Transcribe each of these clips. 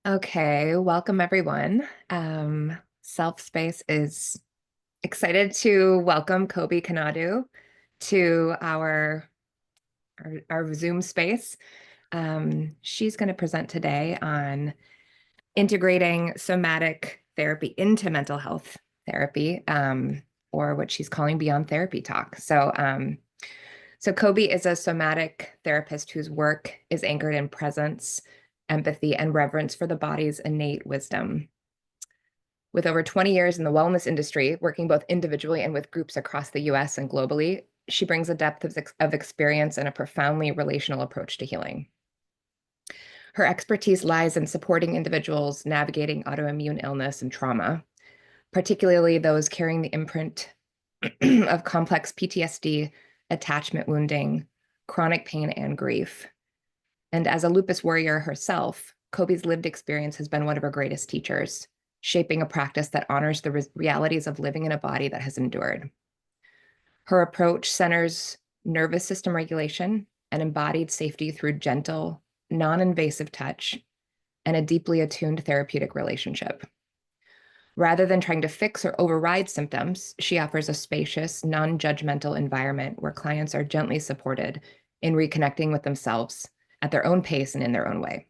Okay, welcome everyone. Self Space is excited to welcome Cobi Konadu to our Zoom space. She's going to present today on integrating somatic therapy into mental health therapy, or what she's calling Beyond Therapy Talk. So Cobi is a somatic therapist whose work is anchored in presence, empathy, and reverence for the body's innate wisdom. With over 20 years in the wellness industry, working both individually and with groups across the US and globally, she brings a depth of experience and a profoundly relational approach to healing. Her expertise lies in supporting individuals navigating autoimmune illness and trauma, particularly those carrying the imprint of complex PTSD, attachment wounding, chronic pain, and grief. And as a lupus warrior herself, Cobi's lived experience has been one of her greatest teachers, shaping a practice that honors the realities of living in a body that has endured. Her approach centers nervous system regulation and embodied safety through gentle, non-invasive touch and a deeply attuned therapeutic relationship. Rather than trying to fix or override symptoms, she offers a spacious, non-judgmental environment where clients are gently supported in reconnecting with themselves at their own pace and in their own way.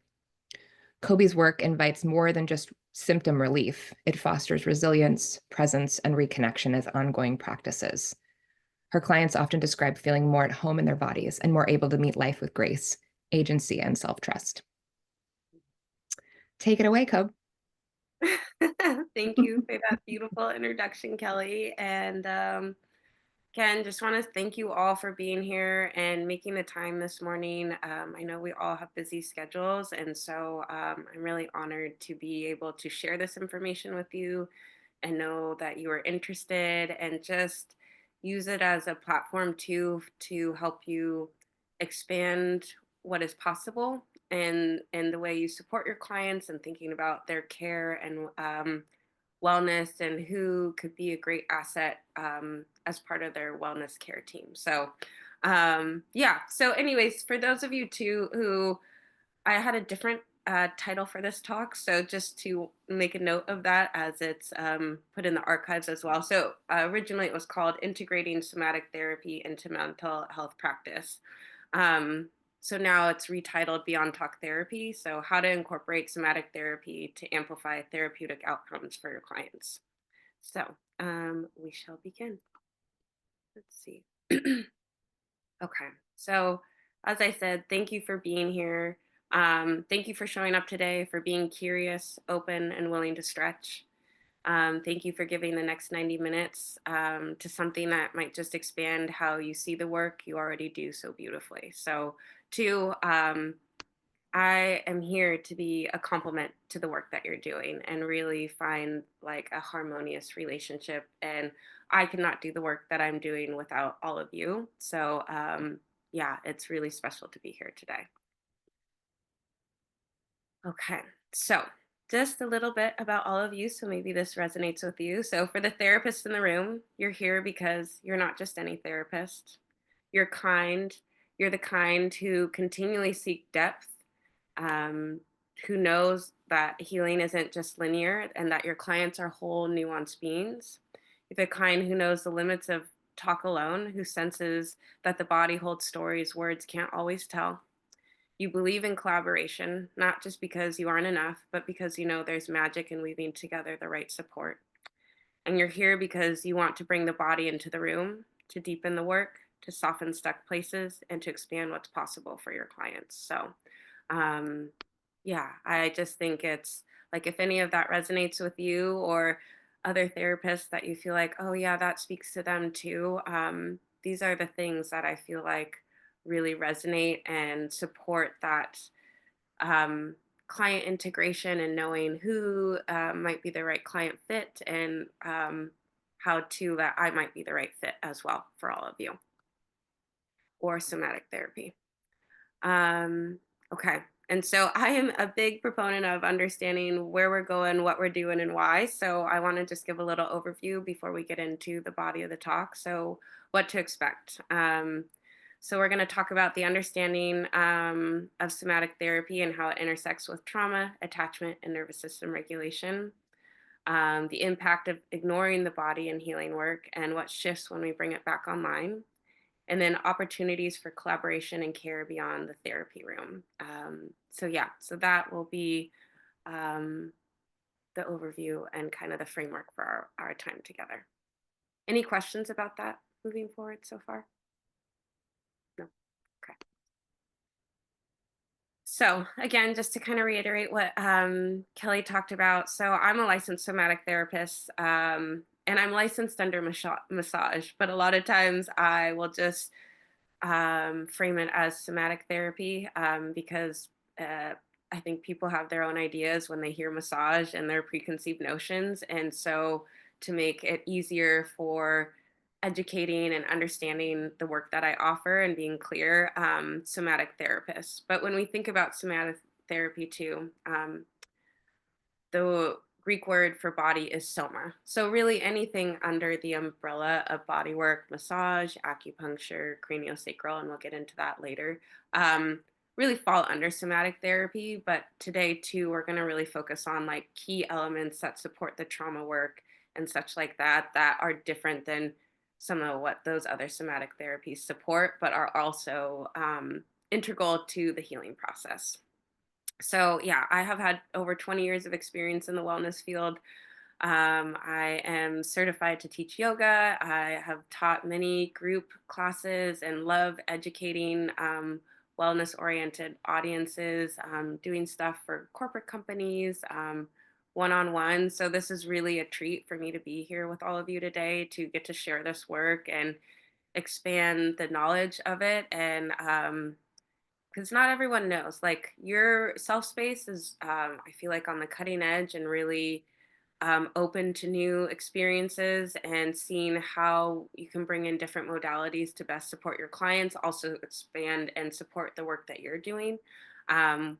Cobi's work invites more than just symptom relief. It fosters resilience, presence, and reconnection as ongoing practices. Her clients often describe feeling more at home in their bodies and more able to meet life with grace, agency, and self-trust. Take it away, Cob. Thank you for that beautiful introduction, Kelly. And Ken, just want to thank you all for being here and making the time this morning. I know we all have busy schedules, and so I'm really honored to be able to share this information with you and know that you are interested and just use it as a platform to help you expand what is possible and the way you support your clients and thinking about their care and wellness and who could be a great asset as part of their wellness care team. So, yeah. So, anyways, for those of you too who I had a different title for this talk, so just to make a note of that as it's put in the archives as well. So, originally it was called Integrating Somatic Therapy into Mental Health Practice. Um, so now it's retitled Beyond Talk Therapy. So, how to incorporate somatic therapy to amplify therapeutic outcomes for your clients. So, we shall begin. Let's see. Okay. So, as I said, thank you for being here. Thank you for showing up today, for being curious, open, and willing to stretch. Thank you for giving the next 90 minutes to something that might just expand how you see the work you already do so beautifully. So, two, I am here to be a complement to the work that you're doing and really find like a harmonious relationship. And I cannot do the work that I'm doing without all of you. So, yeah, it's really special to be here today. Okay. So, just a little bit about all of you. So, maybe this resonates with you. So, for the therapists in the room, you're here because you're not just any therapist. You're kind. You're the kind who continually seek depth, um, who knows that healing isn't just linear and that your clients are whole, nuanced beings. You're the kind who knows the limits of talk alone, who senses that the body holds stories words can't always tell. You believe in collaboration, not just because you aren't enough, but because you know there's magic in weaving together the right support. And you're here because you want to bring the body into the room, to deepen the work, to soften stuck places, and to expand what's possible for your clients. So, um, yeah, I just think it's like if any of that resonates with you or other therapists that you feel like, oh, yeah, that speaks to them too. These are the things that I feel like really resonate and support that um, client integration and knowing who might be the right client fit and how to that I might be the right fit as well for all of you or somatic therapy. Okay. And so I am a big proponent of understanding where we're going, what we're doing, and why. So I want to just give a little overview before we get into the body of the talk. So, what to expect. So we're going to talk about the understanding of somatic therapy and how it intersects with trauma, attachment, and nervous system regulation. The impact of ignoring the body in healing work and what shifts when we bring it back online, and then opportunities for collaboration and care beyond the therapy room. So that will be um, the overview and kind of the framework for our time together. Any questions about that moving forward so far? No. Okay. So again, just to kind of reiterate what Kelly talked about. So I'm a licensed somatic therapist, and I'm licensed under massage, but a lot of times I will just frame it as somatic therapy because I think people have their own ideas when they hear massage and their preconceived notions. And so, to make it easier for educating and understanding the work that I offer and being clear, somatic therapist. But when we think about somatic therapy, too, the Greek word for body is soma. So, really, anything under the umbrella of body work, massage, acupuncture, craniosacral, and we'll get into that later, really fall under somatic therapy. But today, too, we're going to really focus on like key elements that support the trauma work and such like that, that are different than some of what those other somatic therapies support, but are also integral to the healing process. So yeah, I have had over 20 years of experience in the wellness field. I am certified to teach yoga. I have taught many group classes and love educating wellness oriented audiences, doing stuff for corporate companies, one on one. So, this is really a treat for me to be here with all of you today to get to share this work and expand the knowledge of it. And because not everyone knows, like your self space is, I feel like, on the cutting edge and really open to new experiences and seeing how you can bring in different modalities to best support your clients, also expand and support the work that you're doing,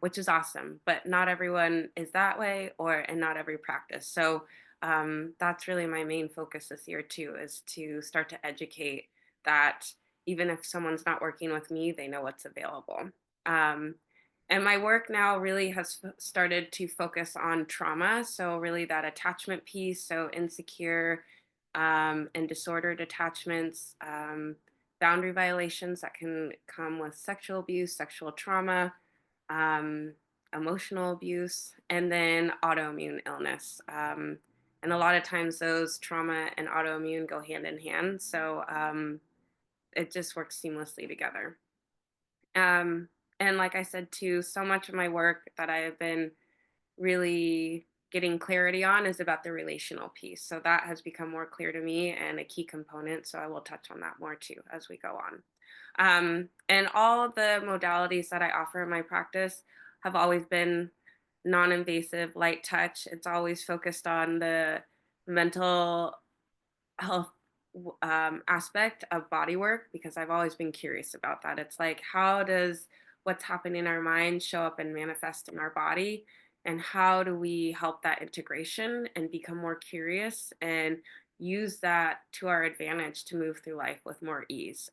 which is awesome. But not everyone is that way, and not every practice. So that's really my main focus this year too, is to start to educate that even if someone's not working with me, they know what's available. Um, and my work now really has started to focus on trauma. So, really, that attachment piece. So, insecure and disordered attachments, boundary violations that can come with sexual abuse, sexual trauma, um, emotional abuse, and then autoimmune illness. And a lot of times, those trauma and autoimmune go hand in hand. So, it just works seamlessly together. Um, and like I said too, so much of my work that I have been really getting clarity on is about the relational piece. So that has become more clear to me and a key component. So I will touch on that more too as we go on. And all the modalities that I offer in my practice have always been non invasive, light touch. It's always focused on the mental health aspect of body work because I've always been curious about that. It's like, how does what's happening in our mind show up and manifest in our body? And how do we help that integration and become more curious and use that to our advantage to move through life with more ease?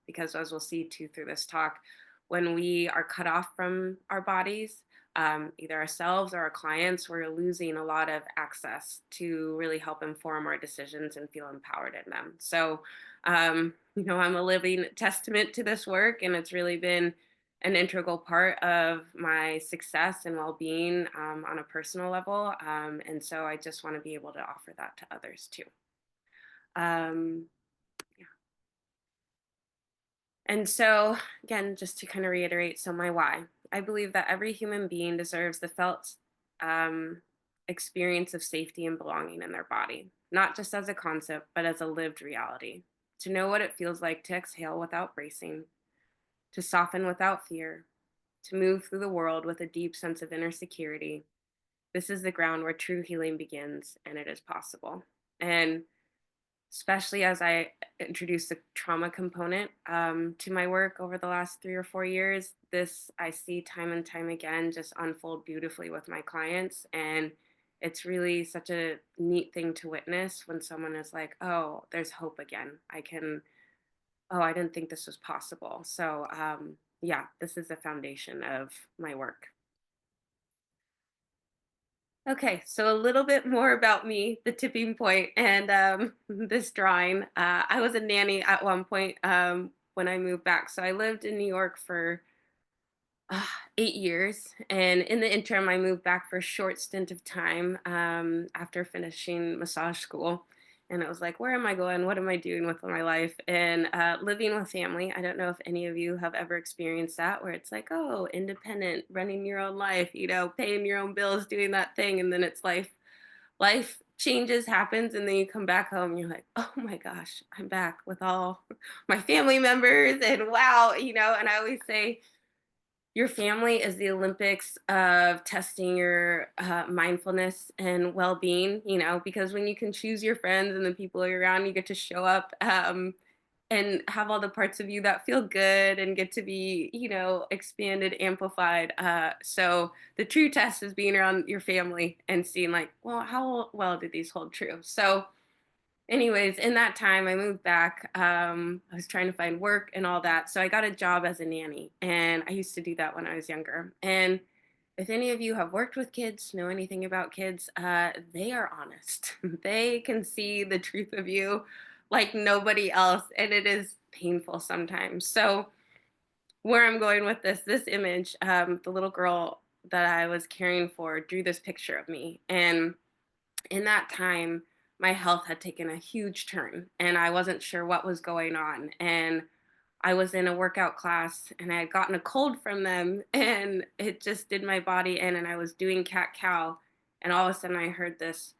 Because as we'll see too through this talk, when we are cut off from our bodies, either ourselves or our clients, we're losing a lot of access to really help inform our decisions and feel empowered in them. So, I'm a living testament to this work, and it's really been an integral part of my success and well being on a personal level. And so, I just want to be able to offer that to others too. Um, And so, again, just to kind of reiterate, so my why. I believe that every human being deserves the felt um, experience of safety and belonging in their body, not just as a concept, but as a lived reality. To know what it feels like to exhale without bracing, to soften without fear, to move through the world with a deep sense of inner security. This is the ground where true healing begins, and it is possible. And especially as I introduced the trauma component to my work over the last 3 or 4 years. This I see time and time again just unfold beautifully with my clients. And it's really such a neat thing to witness when someone is like, oh, there's hope again. I can oh, I didn't think this was possible. So, yeah, this is the foundation of my work. Okay, so a little bit more about me, the tipping point, and this drawing. I was a nanny at one point when I moved back. So I lived in New York for 8 years. And in the interim, I moved back for a short stint of time after finishing massage school. And it was like, where am I going? What am I doing with my life? And living with family. I don't know if any of you have ever experienced that, where it's like, oh, independent, running your own life, paying your own bills, doing that thing. And then it's life changes, happens. And then you come back home and you're like, oh my gosh, I'm back with all my family members. And wow, and I always say, your family is the Olympics of testing your mindfulness and well being, because when you can choose your friends and the people you're around, you get to show up and have all the parts of you that feel good and get to be, expanded, amplified. So the true test is being around your family and seeing, like, well, how well did these hold true? So, anyways, in that time, I moved back. I was trying to find work and all that. So I got a job as a nanny. And I used to do that when I was younger. And if any of you have worked with kids, know anything about kids, they are honest. They can see the truth of you like nobody else. And it is painful sometimes. So, where I'm going with this image, the little girl that I was caring for drew this picture of me. And in that time, my health had taken a huge turn and I wasn't sure what was going on. And I was in a workout class and I had gotten a cold from them and it just did my body in. And I was doing cat cow. And all of a sudden I heard this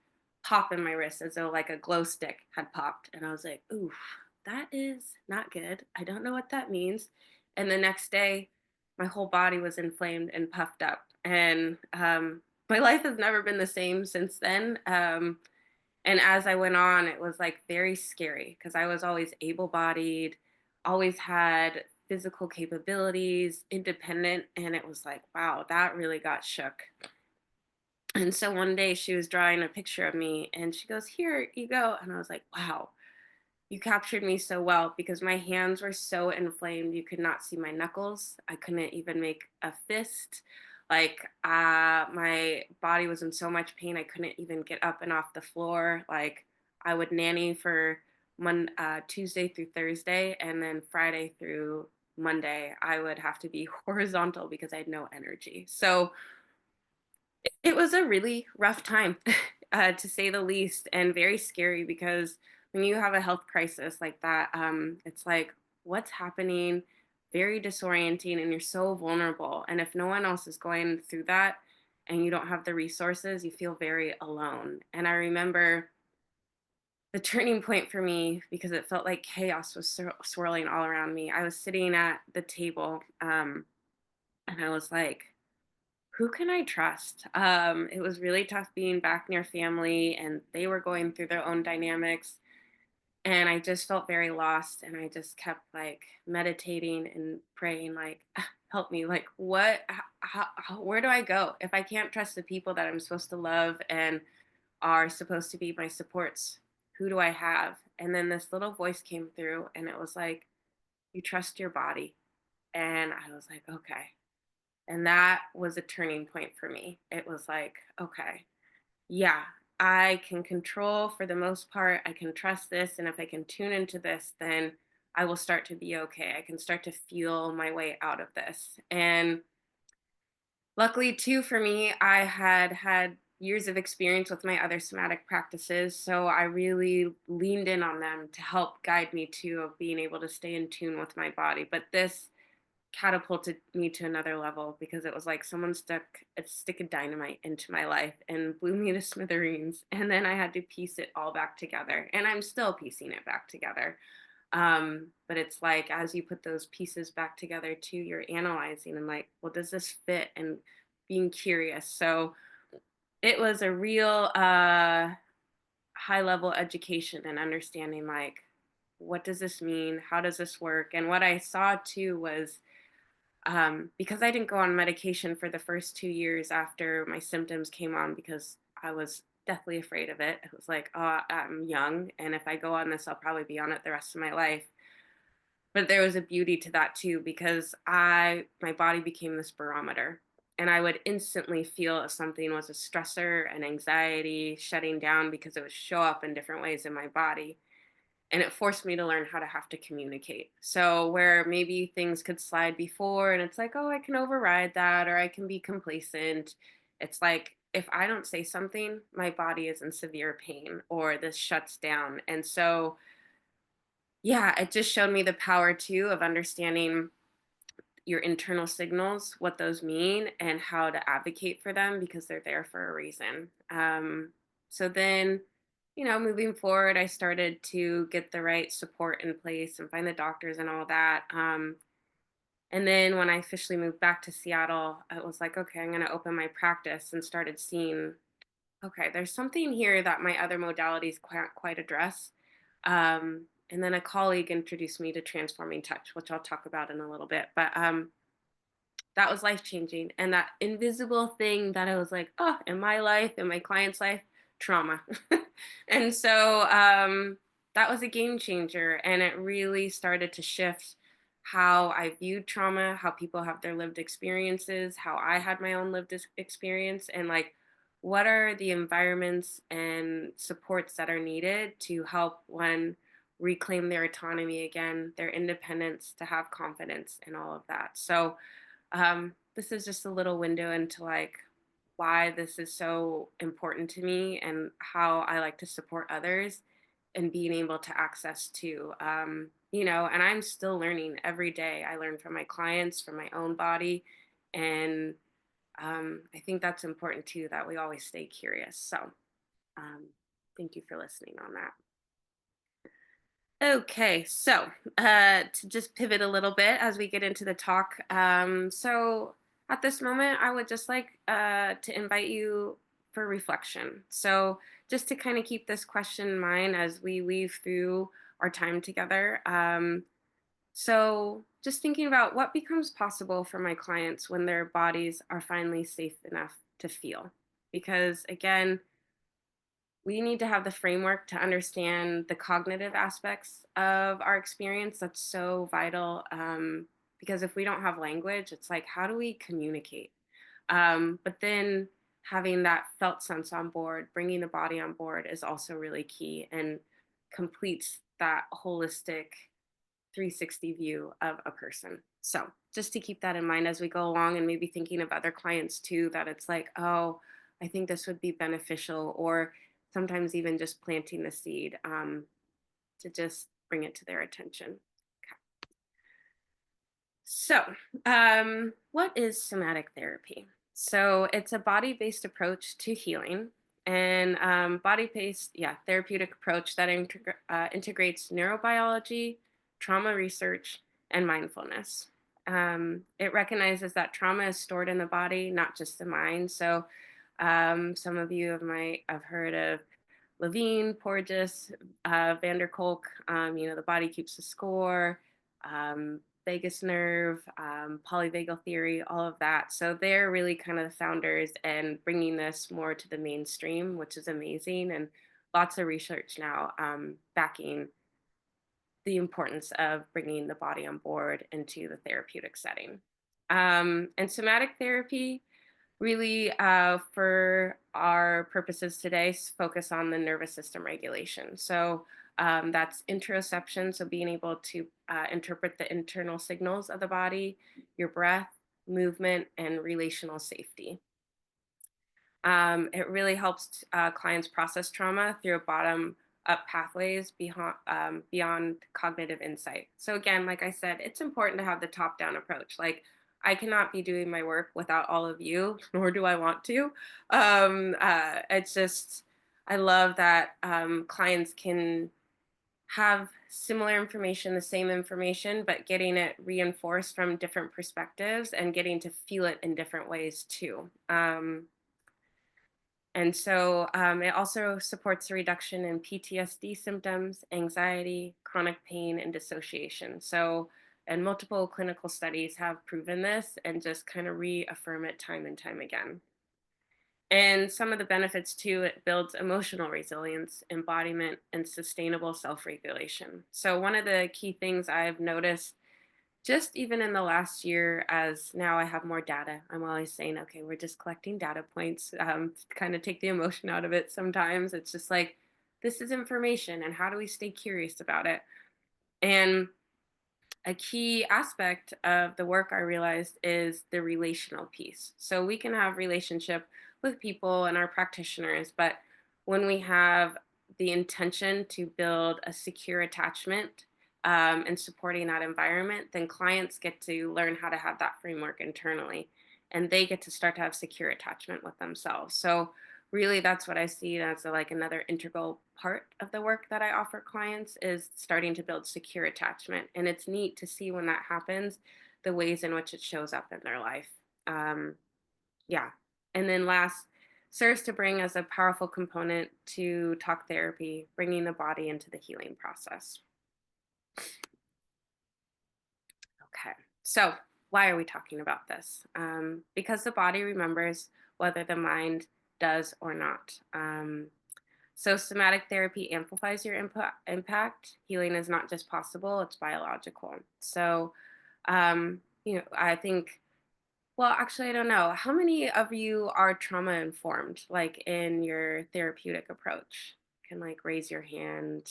pop in my wrist as though like a glow stick had popped. And I was like, ooh, that is not good. I don't know what that means. And the next day, my whole body was inflamed and puffed up. And my life has never been the same since then. And as I went on, it was like very scary because I was always able bodied, always had physical capabilities, independent. And it was like, wow, that really got shook. And so one day she was drawing a picture of me and she goes, here you go. And I was like, wow, you captured me so well because my hands were so inflamed. You could not see my knuckles. I couldn't even make a fist. Like my body was in so much pain. I couldn't even get up and off the floor. Like I would nanny for Tuesday through Thursday, and then Friday through Monday, I would have to be horizontal because I had no energy. So it was a really rough time, to say the least, and very scary because when you have a health crisis like that, it's like, what's happening? Very disorienting, and you're so vulnerable. And if no one else is going through that and you don't have the resources, you feel very alone. And I remember the turning point for me because it felt like chaos was swirling all around me. I was sitting at the table and I was like, who can I trust? It was really tough being back near family, and they were going through their own dynamics. And I just felt very lost. And I just kept like meditating and praying, like, help me. Like, what, where do I go? If I can't trust the people that I'm supposed to love and are supposed to be my supports, who do I have? And then this little voice came through, and it was like, you trust your body. And I was like, okay. And that was a turning point for me. It was like, okay, yeah, I can control for the most part. I can trust this. And if I can tune into this, then I will start to be okay. I can start to feel my way out of this. And luckily, too, for me, I had years of experience with my other somatic practices. So I really leaned in on them to help guide me to of being able to stay in tune with my body. But this catapulted me to another level because it was like someone stuck a stick of dynamite into my life and blew me to smithereens, and then I had to piece it all back together, and I'm still piecing it back together. But it's like as you put those pieces back together too, you're analyzing and like, well, does this fit, and being curious. So it was a real high level education and understanding, like, what does this mean, how does this work. And what I saw too was, because I didn't go on medication for the first 2 years after my symptoms came on because I was deathly afraid of it. It was like, oh, I'm young, and if I go on this, I'll probably be on it the rest of my life. But there was a beauty to that too, because my body became this barometer, and I would instantly feel if something was a stressor, an anxiety shutting down, because it would show up in different ways in my body. And it forced me to learn how to have to communicate. So where maybe things could slide before and it's like, oh, I can override that or I can be complacent. It's like if I don't say something, my body is in severe pain or this shuts down. And so yeah, it just showed me the power too of understanding your internal signals, what those mean, and how to advocate for them because they're there for a reason. So then, moving forward, I started to get the right support in place and find the doctors and all that. And then when I officially moved back to Seattle, I was like, okay, I'm going to open my practice and started seeing, okay, there's something here that my other modalities can't quite address. And then a colleague introduced me to transforming touch, which I'll talk about in a little bit. But that was life changing. And that invisible thing that I was like, oh, in my life, in my client's life, trauma. And so that was a game changer. And it really started to shift how I viewed trauma, how people have their lived experiences, how I had my own lived experience, and like, what are the environments and supports that are needed to help one reclaim their autonomy again, their independence, to have confidence, and all of that. So, this is just a little window into like why this is so important to me and how I like to support others and being able to access to, and I'm still learning every day. I learn from my clients, from my own body. And I think that's important too, that we always stay curious. So um, thank you for listening on that. Okay, so to just pivot a little bit as we get into the talk. So at this moment, I would just like to invite you for reflection. So just to kind of keep this question in mind as we weave through our time together. So just thinking about what becomes possible for my clients when their bodies are finally safe enough to feel. Because again, we need to have the framework to understand the cognitive aspects of our experience. That's so vital, because if we don't have language, it's like, how do we communicate? But then having that felt sense on board, bringing the body on board is also really key and completes that holistic 360 view of a person. So just to keep that in mind as we go along and maybe thinking of other clients too, that it's like, oh, I think this would be beneficial, or sometimes even just planting the seed to just bring it to their attention. Okay. So, what is somatic therapy? So, it's a body based approach to healing and body based, yeah, therapeutic approach that integrates neurobiology, trauma research, and mindfulness. It recognizes that trauma is stored in the body, not just the mind. So, some of you might have heard of Levine, Porges, Van der Kolk, the body keeps the score, vagus nerve, polyvagal theory, all of that. So they're really kind of the founders and bringing this more to the mainstream, which is amazing. And lots of research now backing the importance of bringing the body on board into the therapeutic setting. And somatic therapy really, for our purposes today, focus on the nervous system regulation. So that's interoception, so being able to interpret the internal signals of the body, your breath, movement, and relational safety. It really helps clients process trauma through a bottom up pathways beyond cognitive insight. So again, like I said, it's important to have the top down approach. Like I cannot be doing my work without all of you, nor do I want to. It's just, I love that clients can have similar information, the same information, but getting it reinforced from different perspectives and getting to feel it in different ways too. And so it also supports a reduction in PTSD symptoms, anxiety, chronic pain, and dissociation. So, and multiple clinical studies have proven this and just kind of reaffirm it time and time again. And some of the benefits too, it builds emotional resilience, embodiment, and sustainable self regulation. So, one of the key things I've noticed just even in the last year, as now I have more data, I'm always saying, okay, we're just collecting data points, to kind of take the emotion out of it sometimes. It's just like, this is information, and how do we stay curious about it? And a key aspect of the work I realized is the relational piece. So we can have relationship with people and our practitioners, but when we have the intention to build a secure attachment and supporting that environment, then clients get to learn how to have that framework internally, and they get to start to have secure attachment with themselves. So really that's what I see as like another integral part of the work that I offer clients is starting to build secure attachment. And it's neat to see when that happens, the ways in which it shows up in their life. um, yeah. And then last, serves to bring as a powerful component to talk therapy, bringing the body into the healing process. Okay, so why are we talking about this? Because the body remembers whether the mind does or not. So somatic therapy amplifies your impact. Healing is not just possible, it's biological. So, I think, well, actually, I don't know. How many of you are trauma informed, like in your therapeutic approach? Can like raise your hand.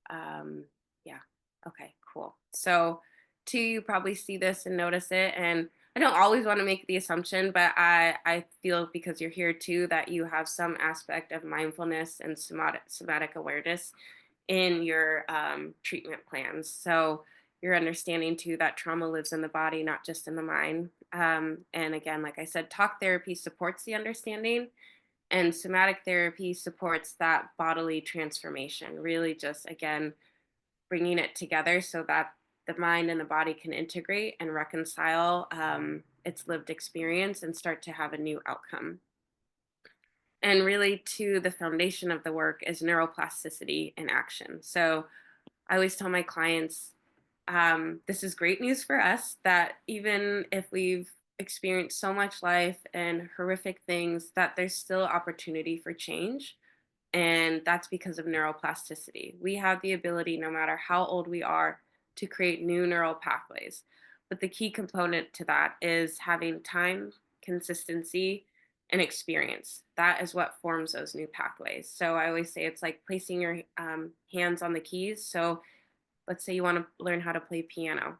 Um, yeah. Okay, cool. So, two, you probably see this and notice it. And I don't always want to make the assumption, but I feel because you're here too that you have some aspect of mindfulness and somatic awareness in your treatment plans. So you're understanding too that trauma lives in the body, not just in the mind. And again, like I said, talk therapy supports the understanding, and somatic therapy supports that bodily transformation, really just, again, bringing it together so that the mind and the body can integrate and reconcile its lived experience and start to have a new outcome. And really, to the foundation of the work is neuroplasticity in action. So I always tell my clients, this is great news for us that even if we've experienced so much life and horrific things, that there's still opportunity for change. And that's because of neuroplasticity. We have the ability, no matter how old we are, to create new neural pathways. But the key component to that is having time, consistency, and experience. That is what forms those new pathways. So I always say it's like placing your hands on the keys. So let's say you want to learn how to play piano.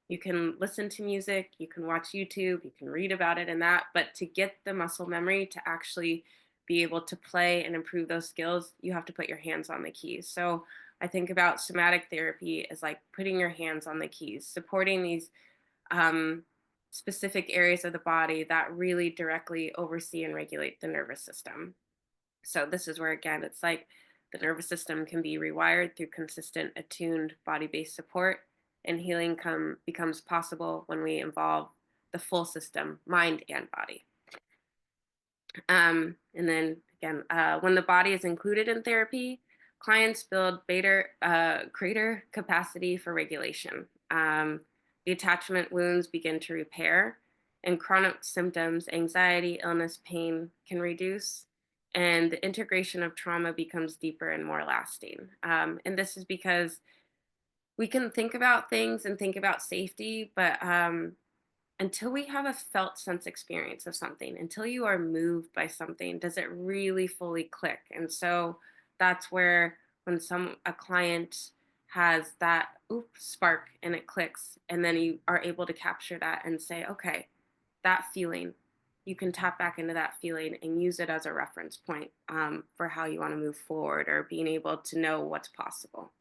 You can listen to music, you can watch YouTube, you can read about it and that, but to get the muscle memory to actually be able to play and improve those skills, you have to put your hands on the keys. So I think about somatic therapy as like putting your hands on the keys, supporting these um, specific areas of the body that really directly oversee and regulate the nervous system. So this is where again it's like the nervous system can be rewired through consistent attuned body-based support, and healing come becomes possible when we involve the full system, mind and body. And then again, when the body is included in therapy, clients build greater capacity for regulation. The attachment wounds begin to repair, and chronic symptoms, anxiety, illness, pain can reduce, and the integration of trauma becomes deeper and more lasting. And this is because we can think about things and think about safety, but until we have a felt sense experience of something, until you are moved by something, does it really fully click? And so that's where when some a client has that spark and it clicks, and then you are able to capture that and say, okay, that feeling, you can tap back into that feeling and use it as a reference point for how you want to move forward or being able to know what's possible.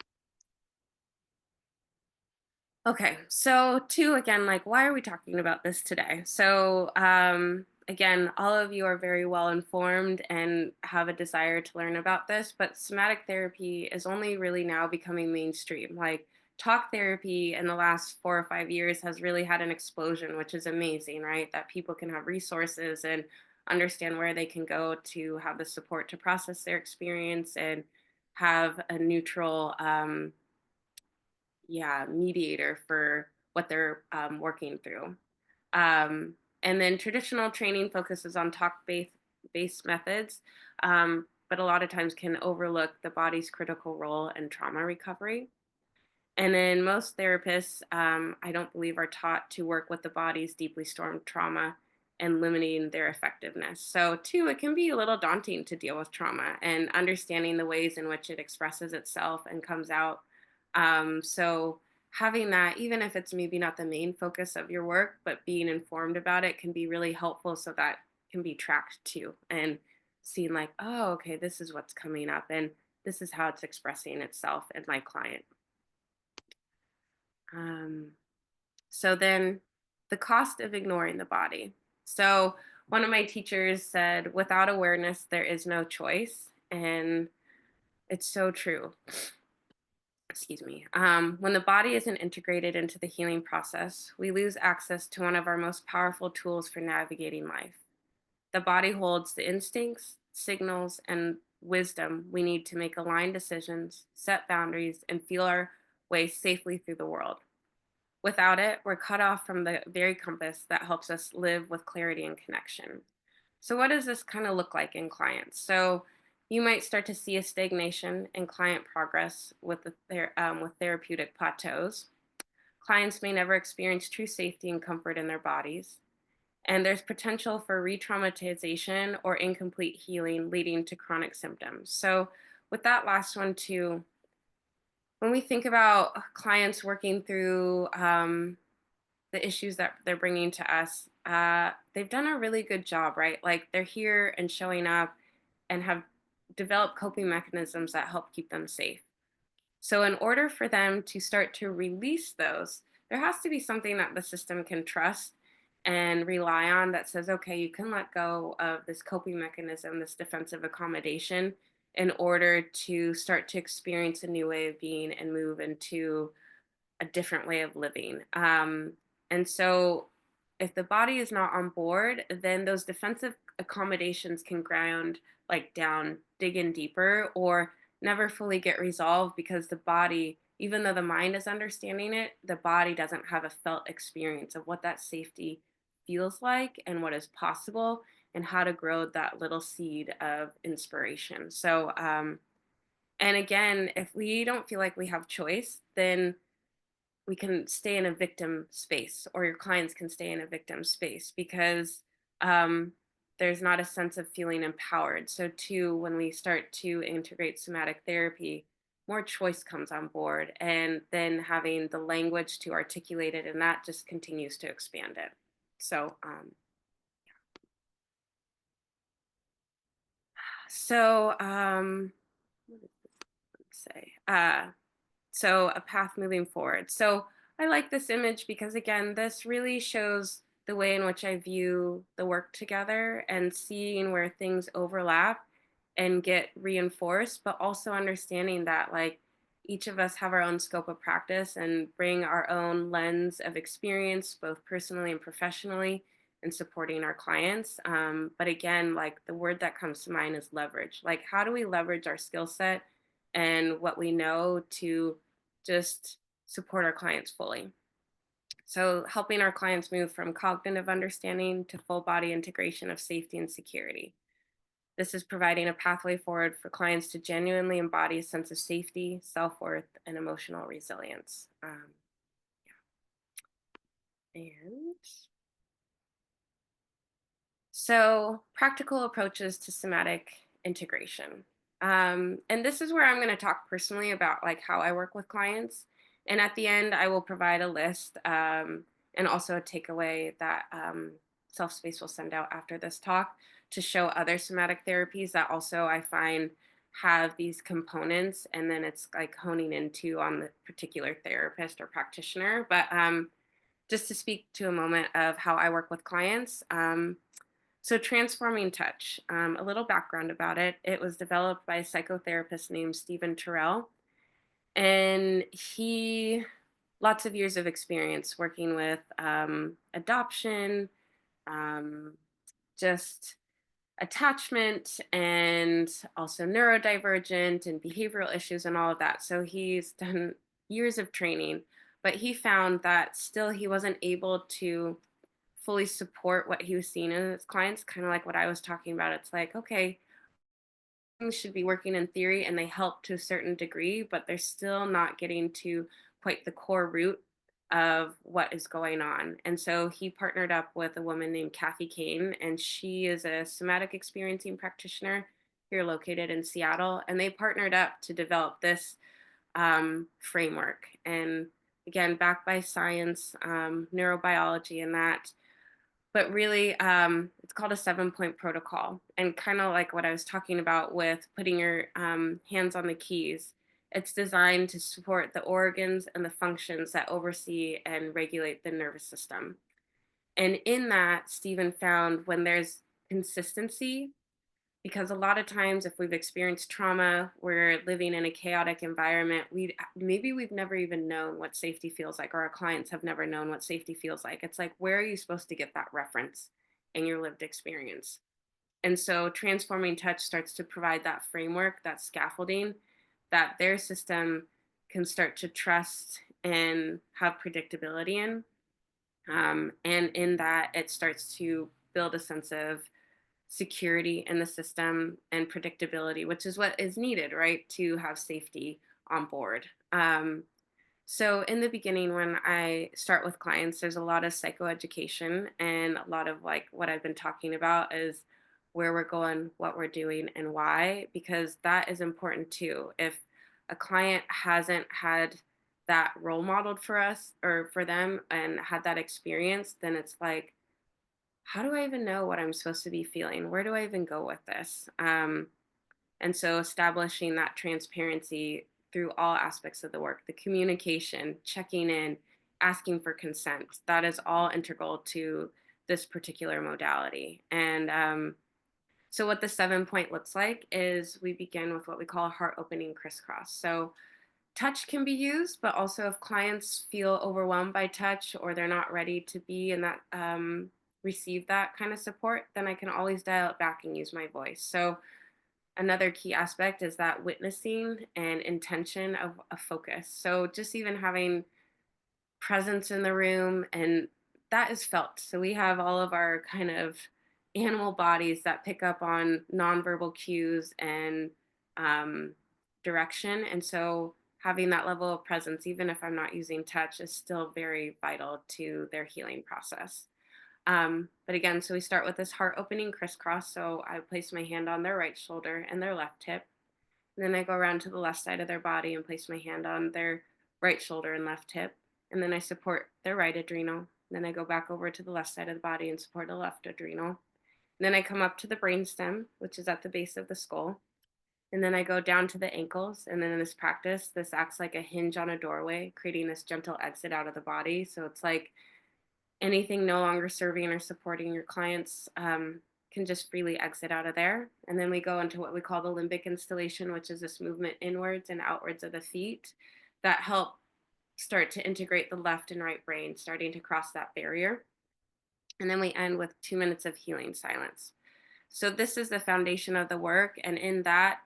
Okay, so two again, like why are we talking about this today? So again, all of you are very well informed and have a desire to learn about this, but somatic therapy is only really now becoming mainstream. Like talk therapy in the last 4 or 5 years has really had an explosion, which is amazing, right? That people can have resources and understand where they can go to have the support to process their experience and have a neutral mediator for what they're working through. Um, and then traditional training focuses on based methods, but a lot of times can overlook the body's critical role in trauma recovery. And then most therapists, I don't believe, are taught to work with the body's deeply stored trauma and limiting their effectiveness. So, two, it can be a little daunting to deal with trauma and understanding the ways in which it expresses itself and comes out. So, having that, even if it's maybe not the main focus of your work, but being informed about it can be really helpful so that can be tracked too and seeing, like, oh, okay, this is what's coming up and this is how it's expressing itself in my client. Um, so then the cost of ignoring the body. So one of my teachers said, without awareness, there is no choice. And it's so true. Excuse me. When the body isn't integrated into the healing process, we lose access to one of our most powerful tools for navigating life. The body holds the instincts, signals, and wisdom we need to make aligned decisions, set boundaries, and feel our way safely through the world. Without it, we're cut off from the very compass that helps us live with clarity and connection. So, what does this kind of look like in clients? So, you might start to see a stagnation in client progress with with therapeutic plateaus. Clients may never experience true safety and comfort in their bodies, and there's potential for re-traumatization or incomplete healing, leading to chronic symptoms. So, with that last one too, when we think about clients working through the issues that they're bringing to us, they've done a really good job, right? Like they're here and showing up and have developed coping mechanisms that help keep them safe. So, in order for them to start to release those, there has to be something that the system can trust and rely on that says, okay, you can let go of this coping mechanism, this defensive accommodation, in order to start to experience a new way of being and move into a different way of living. And so, if the body is not on board, then those defensive accommodations can ground like down, dig in deeper, or never fully get resolved because the body, even though the mind is understanding it, the body doesn't have a felt experience of what that safety feels like and what is possible and how to grow that little seed of inspiration. So, and again, if we don't feel like we have choice, then we can stay in a victim space or your clients can stay in a victim space because um, there's not a sense of feeling empowered. So too, when we start to integrate somatic therapy, more choice comes on board and then having the language to articulate it and that just continues to expand it. So so what did it say so a path moving forward. So I like this image because again, this really shows the way in which I view the work together and seeing where things overlap and get reinforced, but also understanding that like each of us have our own scope of practice and bring our own lens of experience, both personally and professionally, in supporting our clients. But again, like the word that comes to mind is leverage. Like, how do we leverage our skill set and what we know to just support our clients fully? So, helping our clients move from cognitive understanding to full body integration of safety and security. This is providing a pathway forward for clients to genuinely embody a sense of safety, self worth, and emotional resilience. And so, practical approaches to somatic integration. And this is where I'm going to talk personally about like how I work with clients. And at the end, I will provide a list and also a takeaway that Self Space will send out after this talk to show other somatic therapies that also I find have these components. And then it's like honing into on the particular therapist or practitioner. But just to speak to a moment of how I work with clients. So, transforming touch, a little background about it. It was developed by a psychotherapist named Stephen Terrell. And he, lots of years of experience working with adoption, um, just attachment, and also neurodivergent and behavioral issues and all of that. So, he's done years of training, but he found that still he wasn't able to fully support what he was seeing in his clients, kind of like what I was talking about. It's like, okay, things should be working in theory and they help to a certain degree, but they're still not getting to quite the core root of what is going on. And so he partnered up with a woman named Kathy Kane, and she is a somatic experiencing practitioner here located in Seattle. And they partnered up to develop this framework. And again, backed by science, neurobiology, and that, but really it's called a 7 point protocol, and kind of like what I was talking about with putting your hands on the keys, it's designed to support the organs and the functions that oversee and regulate the nervous system. And in that, Stephen found when there's consistency, because a lot of times if we've experienced trauma, we're living in a chaotic environment, we've never even known what safety feels like, or our clients have never known what safety feels like. It's like, where are you supposed to get that reference in your lived experience? And so transforming touch starts to provide that framework, that scaffolding, that their system can start to trust and have predictability in. And in that, it starts to build a sense of security in the system and predictability, which is what is needed, right, to have safety on board. So, in the beginning, when I start with clients, there's a lot of psychoeducation, and a lot of like what I've been talking about is where we're going, what we're doing, and why, because that is important too. If a client hasn't had that role modeled for us or for them and had that experience, then it's like, how do I even know what I'm supposed to be feeling? Where do I even go with this? And so establishing that transparency through all aspects of the work, the communication, checking in, asking for consent, that is all integral to this particular modality. And so, what the 7 point looks like is we begin with what we call a heart opening crisscross. So, touch can be used, but also if clients feel overwhelmed by touch or they're not ready to be in that, receive that kind of support, then I can always dial it back and use my voice. So another key aspect is that witnessing and intention of a focus. So just even having presence in the room, and that is felt. So we have all of our kind of animal bodies that pick up on nonverbal cues and um, direction. And so having that level of presence, even if I'm not using touch, is still very vital to their healing process. But again, so we start with this heart opening crisscross. So I place my hand on their right shoulder and their left hip. And then I go around to the left side of their body and place my hand on their right shoulder and left hip. And then I support their right adrenal. Then I go back over to the left side of the body and support the left adrenal. And then I come up to the brainstem, which is at the base of the skull. And then I go down to the ankles. And then in this practice, this acts like a hinge on a doorway, creating this gentle exit out of the body. So it's like anything no longer serving or supporting your clients can just freely exit out of there. And then we go into what we call the limbic installation, which is this movement inwards and outwards of the feet that help start to integrate the left and right brain, starting to cross that barrier. And then we end with 2 minutes of healing silence. So this is the foundation of the work. And in that,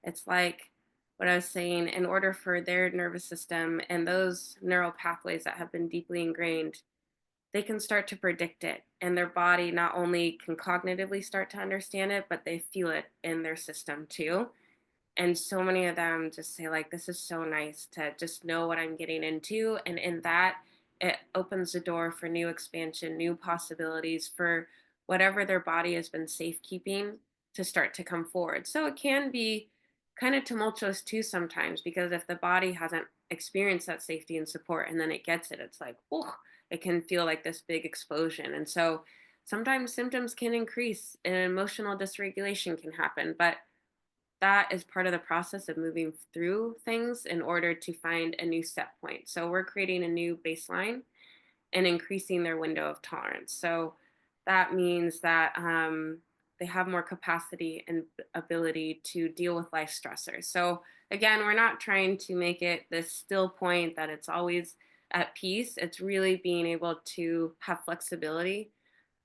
it's like what I was saying, in order for their nervous system and those neural pathways that have been deeply ingrained, they can start to predict it, and their body not only can cognitively start to understand it, but they feel it in their system too. And so many of them just say like, this is so nice to just know what I'm getting into, and in that, it opens the door for new expansion, new possibilities for whatever their body has been safekeeping to start to come forward. So it can be kind of tumultuous too sometimes, because if the body hasn't experienced that safety and support and then it gets it, it's like, oh, it can feel like this big explosion. And so sometimes symptoms can increase and emotional dysregulation can happen, but that is part of the process of moving through things in order to find a new set point. So we're creating a new baseline and increasing their window of tolerance. So that means that they have more capacity and ability to deal with life stressors. So again, we're not trying to make it this still point that it's always at peace. It's really being able to have flexibility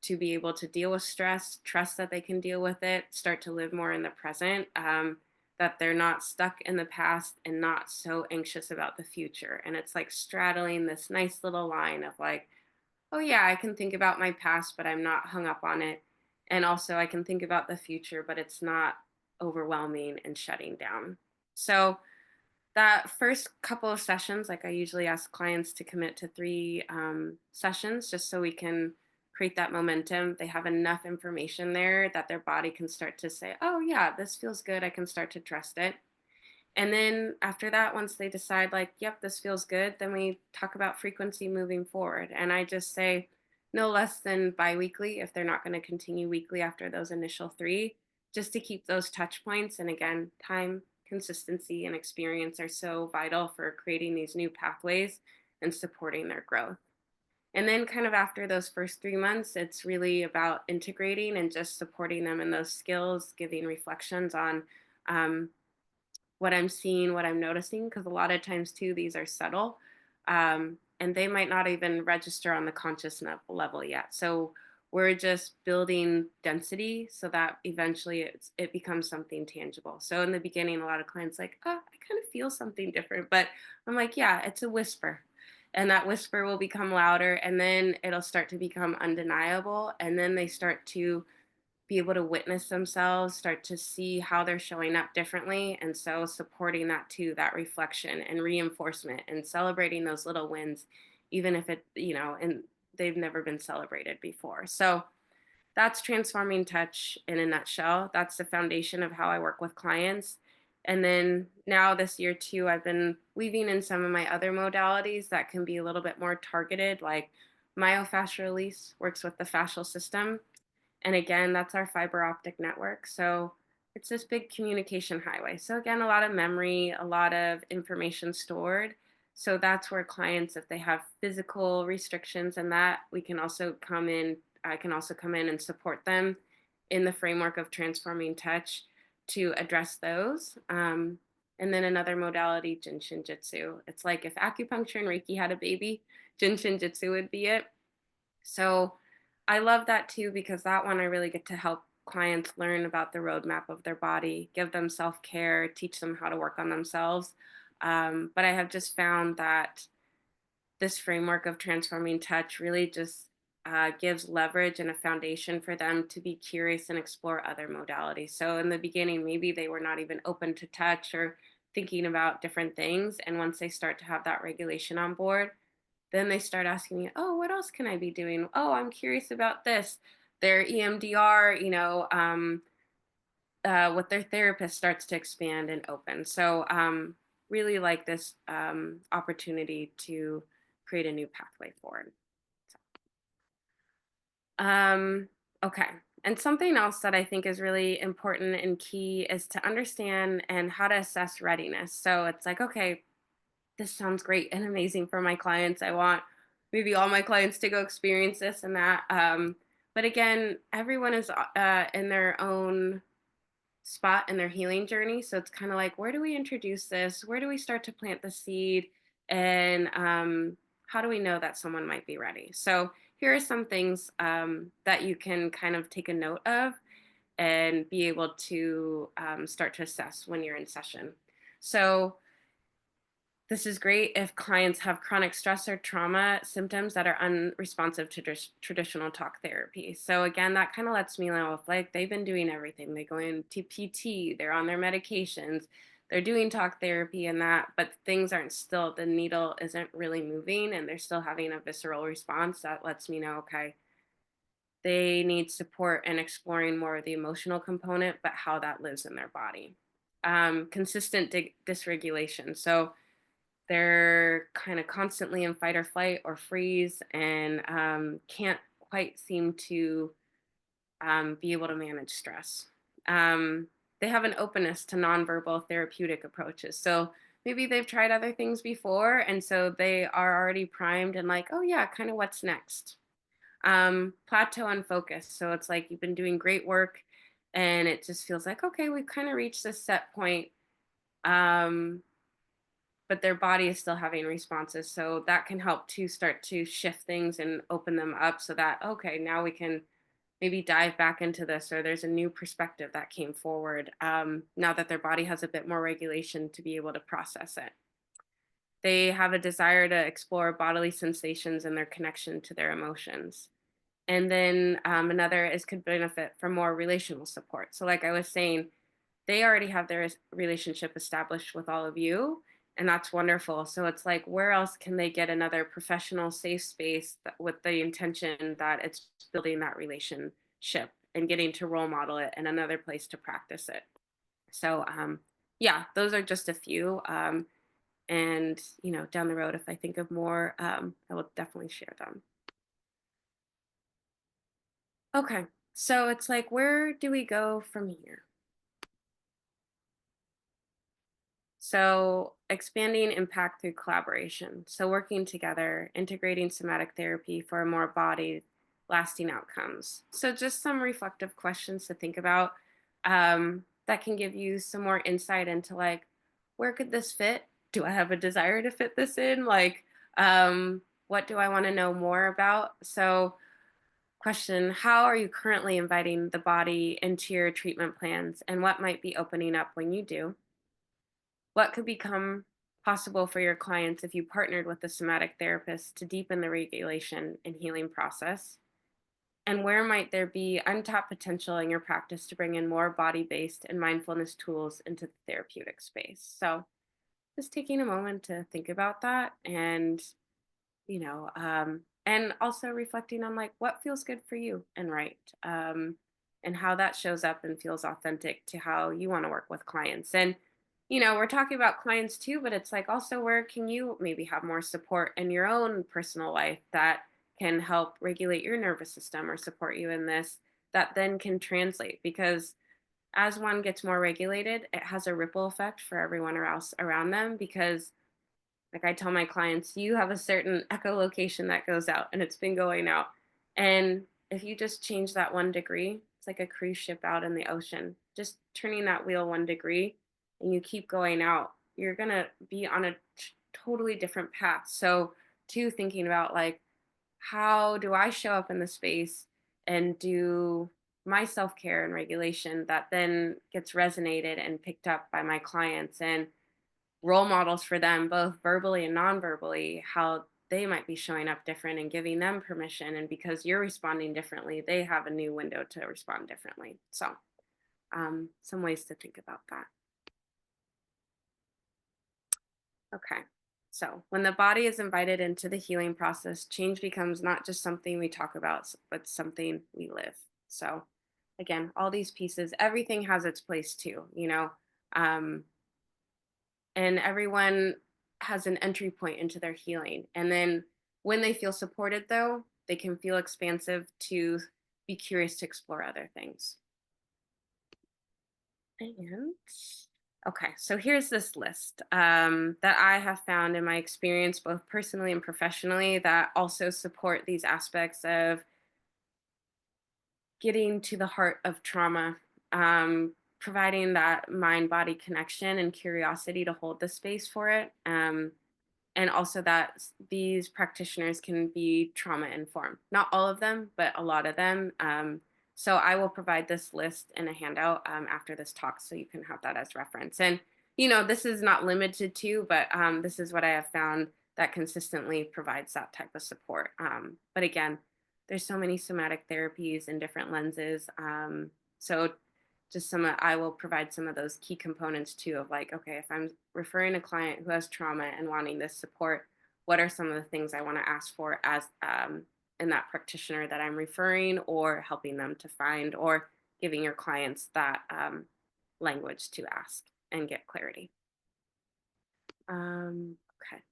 to be able to deal with stress, trust that they can deal with it, start to live more in the present, that they're not stuck in the past and not so anxious about the future. And it's like straddling this nice little line of like, oh yeah, I can think about my past, but I'm not hung up on it. And also I can think about the future, but it's not overwhelming and shutting down. So that first couple of sessions, like I usually ask clients to commit to 3 sessions just so we can create that momentum. They have enough information there that their body can start to say, oh, yeah, this feels good. I can start to trust it. And then after that, once they decide, like, yep, this feels good, then we talk about frequency moving forward. And I just say no less than biweekly if they're not going to continue weekly after those initial 3, just to keep those touch points. And again, time, consistency, and experience are so vital for creating these new pathways and supporting their growth. And then, kind of after those first 3 months, it's really about integrating and just supporting them in those skills, giving reflections on um, what I'm seeing, what I'm noticing, because a lot of times too, these are subtle, and they might not even register on the conscious level yet. So we're just building density so that eventually it becomes something tangible. So in the beginning, a lot of clients like, oh, I kind of feel something different, but I'm like, yeah, it's a whisper. And that whisper will become louder, and then it'll start to become undeniable. And then they start to be able to witness themselves, start to see how they're showing up differently. And so supporting that too, that reflection and reinforcement and celebrating those little wins, even if and they've never been celebrated before. So that's transforming touch in a nutshell. That's the foundation of how I work with clients. And then now this year too, I've been weaving in some of my other modalities that can be a little bit more targeted, like myofascial release works with the fascial system, and again, that's our fiber optic network. So it's this big communication highway. So again, a lot of memory, a lot of information stored. So that's where clients, if they have physical restrictions and that, we can also come in, I can also come in and support them in the framework of transforming touch to address those. And then another modality, Jin Shin Jitsu. It's like if acupuncture and Reiki had a baby, Jin Shin Jitsu would be it. So I love that too because that one I really get to help clients learn about the roadmap of their body, give them self care, teach them how to work on themselves. But I have just found that this framework of transforming touch really just gives leverage and a foundation for them to be curious and explore other modalities. So in the beginning, maybe they were not even open to touch or thinking about different things. And once they start to have that regulation on board, then they start asking me, "Oh, what else can I be doing? Oh, I'm curious about this." Their EMDR, with their therapist starts to expand and open. So, really like this opportunity to create a new pathway forward. Um, okay. And something else that I think is really important and key is to understand and how to assess readiness. So it's like, okay, this sounds great and amazing for my clients. I want maybe all my clients to go experience this and that. But again, everyone is in their own spot in their healing journey. So it's kind of like, where do we introduce this? Where do we start to plant the seed? And how do we know that someone might be ready? So here are some things that you can kind of take a note of and be able to start to assess when you're in session. So this is great if clients have chronic stress or trauma symptoms that are unresponsive to traditional talk therapy. So again, that kind of lets me know if like they've been doing everything. They go into PT, they're on their medications, they're doing talk therapy and that, but things aren't still, the needle isn't really moving and they're still having a visceral response. That lets me know, okay, they need support and exploring more of the emotional component, but how that lives in their body. Consistent dysregulation. So they're kind of constantly in fight or flight or freeze and can't quite seem to be able to manage stress. Um, they have an openness to nonverbal therapeutic approaches. So maybe they've tried other things before. And so they are already primed and like, oh, yeah, kind of what's next? Plateau and focus. So it's like you've been doing great work and it just feels like, okay, we've kind of reached this set point. Um, but their body is still having responses. So that can help to start to shift things and open them up so that, okay, now we can maybe dive back into this, or there's a new perspective that came forward now that their body has a bit more regulation to be able to process it. They have a desire to explore bodily sensations and their connection to their emotions. And then another is could benefit from more relational support. So, like I was saying, they already have their relationship established with all of you, and that's wonderful. So it's like, where else can they get another professional safe space with the intention that it's building that relationship and getting to role model it and another place to practice it. So yeah, those are just a few. And down the road, if I think of more, I will definitely share them. Okay, so it's like, where do we go from here? So, expanding impact through collaboration. So, working together, integrating somatic therapy for a more embodied, lasting outcomes. So, just some reflective questions to think about that can give you some more insight into like, where could this fit? Do I have a desire to fit this in? Like, what do I want to know more about? So, question: how are you currently inviting the body into your treatment plans, and what might be opening up when you do? What could become possible for your clients if you partnered with a somatic therapist to deepen the regulation and healing process? And where might there be untapped potential in your practice to bring in more body based and mindfulness tools into the therapeutic space? So, just taking a moment to think about that and also reflecting on like what feels good for you and right, and how that shows up and feels authentic to how you want to work with clients. And we're talking about clients too, but it's like also where can you maybe have more support in your own personal life that can help regulate your nervous system or support you in this, that then can translate, because as one gets more regulated, it has a ripple effect for everyone else around them. Because like I tell my clients, you have a certain echolocation that goes out and it's been going out. And if you just change that 1 degree, it's like a cruise ship out in the ocean. Just turning that wheel 1 degree and you keep going out, you're going to be on a totally different path. So, too, thinking about like, how do I show up in the space and do my self care and regulation that then gets resonated and picked up by my clients, and role models for them, both verbally and non-verbally, how they might be showing up different and giving them permission. And because you're responding differently, they have a new window to respond differently. So, some ways to think about that. Okay. So, when the body is invited into the healing process, change becomes not just something we talk about, but something we live. So, again, all these pieces, everything has its place too. Um, and everyone has an entry point into their healing. And then when they feel supported, though, they can feel expansive to be curious to explore other things. And okay, so here's this list that I have found in my experience, both personally and professionally, that also support these aspects of getting to the heart of trauma, providing that mind body connection and curiosity to hold the space for it. And also that these practitioners can be trauma informed. Not all of them, but a lot of them. So I will provide this list in a handout after this talk, so you can have that as reference. And this is not limited to, but this is what I have found that consistently provides that type of support. But again, there's so many somatic therapies and different lenses. So just I will provide some of those key components too, of like, okay, if I'm referring a client who has trauma and wanting this support, what are some of the things I want to ask for as in that practitioner that I'm referring or helping them to find, or giving your clients that language to ask and get clarity. Okay.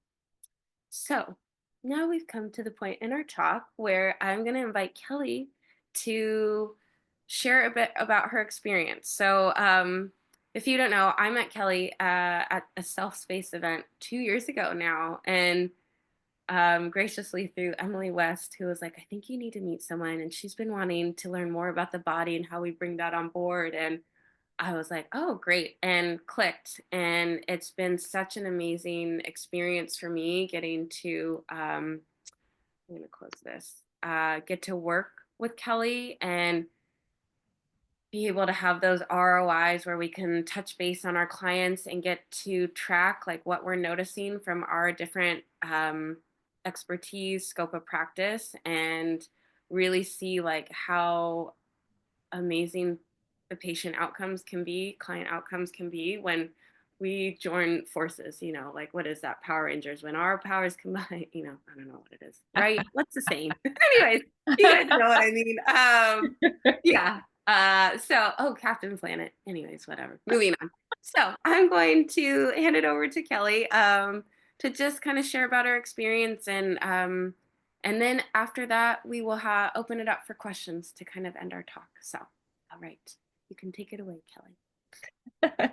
So now we've come to the point in our talk where I'm going to invite Kelly to share a bit about her experience. So, if you don't know, I met Kelly at a self space event 2 years ago now, and graciously through Emily West, who was like, I think you need to meet someone. And she's been wanting to learn more about the body and how we bring that on board. And I was like, oh, great, and clicked. And it's been such an amazing experience for me getting to, I'm going to close this, get to work with Kelly and be able to have those ROIs where we can touch base on our clients and get to track like what we're noticing from our different expertise, scope of practice, and really see like how amazing the patient outcomes can be, client outcomes can be when we join forces, like what is that? Power Rangers. When our powers combine, I don't know what it is, right? What's the saying? Anyways, you guys know what I mean. Yeah. Oh, Captain Planet. Anyways, whatever. Moving on. So I'm going to hand it over to Kelly to just kind of share about her experience and then after that, we will open it up for questions to kind of end our talk. So, all right, you can take it away, Kelly.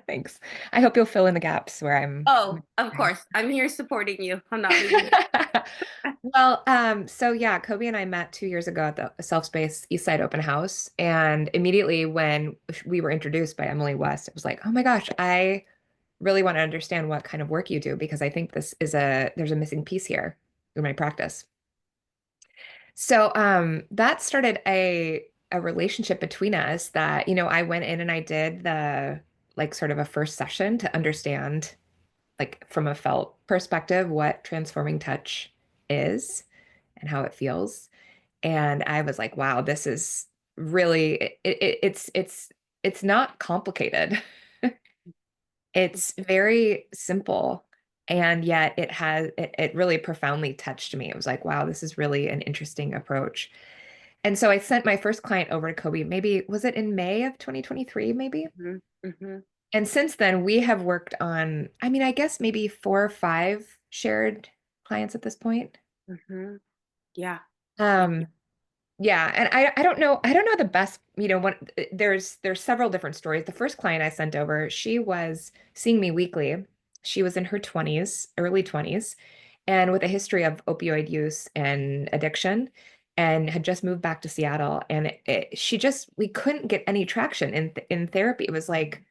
Thanks. I hope you'll fill in the gaps where I'm. Oh, of course. I'm here supporting you. I'm not leaving. Well, so yeah, Kobe and I met 2 years ago at the Self Space East Side Open House. And immediately when we were introduced by Emily West, it was like, oh my gosh, I really want to understand what kind of work you do because I think there's a missing piece here in my practice. So that started a relationship between us that, I went in and I did the like sort of a first session to understand like from a felt perspective what transforming touch is and how it feels. And I was like, wow, this is really it's not complicated. It's very simple. And yet it really profoundly touched me. It was like, wow, this is really an interesting approach. And so I sent my first client over to Kobe, maybe was it in May of 2023, maybe? Hmm. Hmm. And since then, we have worked on, I mean, I guess maybe 4 or 5 shared clients at this point. Hmm. Yeah. Yeah. Um, yeah, and I don't know the best, what there's several different stories. The first client I sent over, she was seeing me weekly. She was in her 20s, early 20s, and with a history of opioid use and addiction, and had just moved back to Seattle. And we couldn't get any traction in therapy. It was like,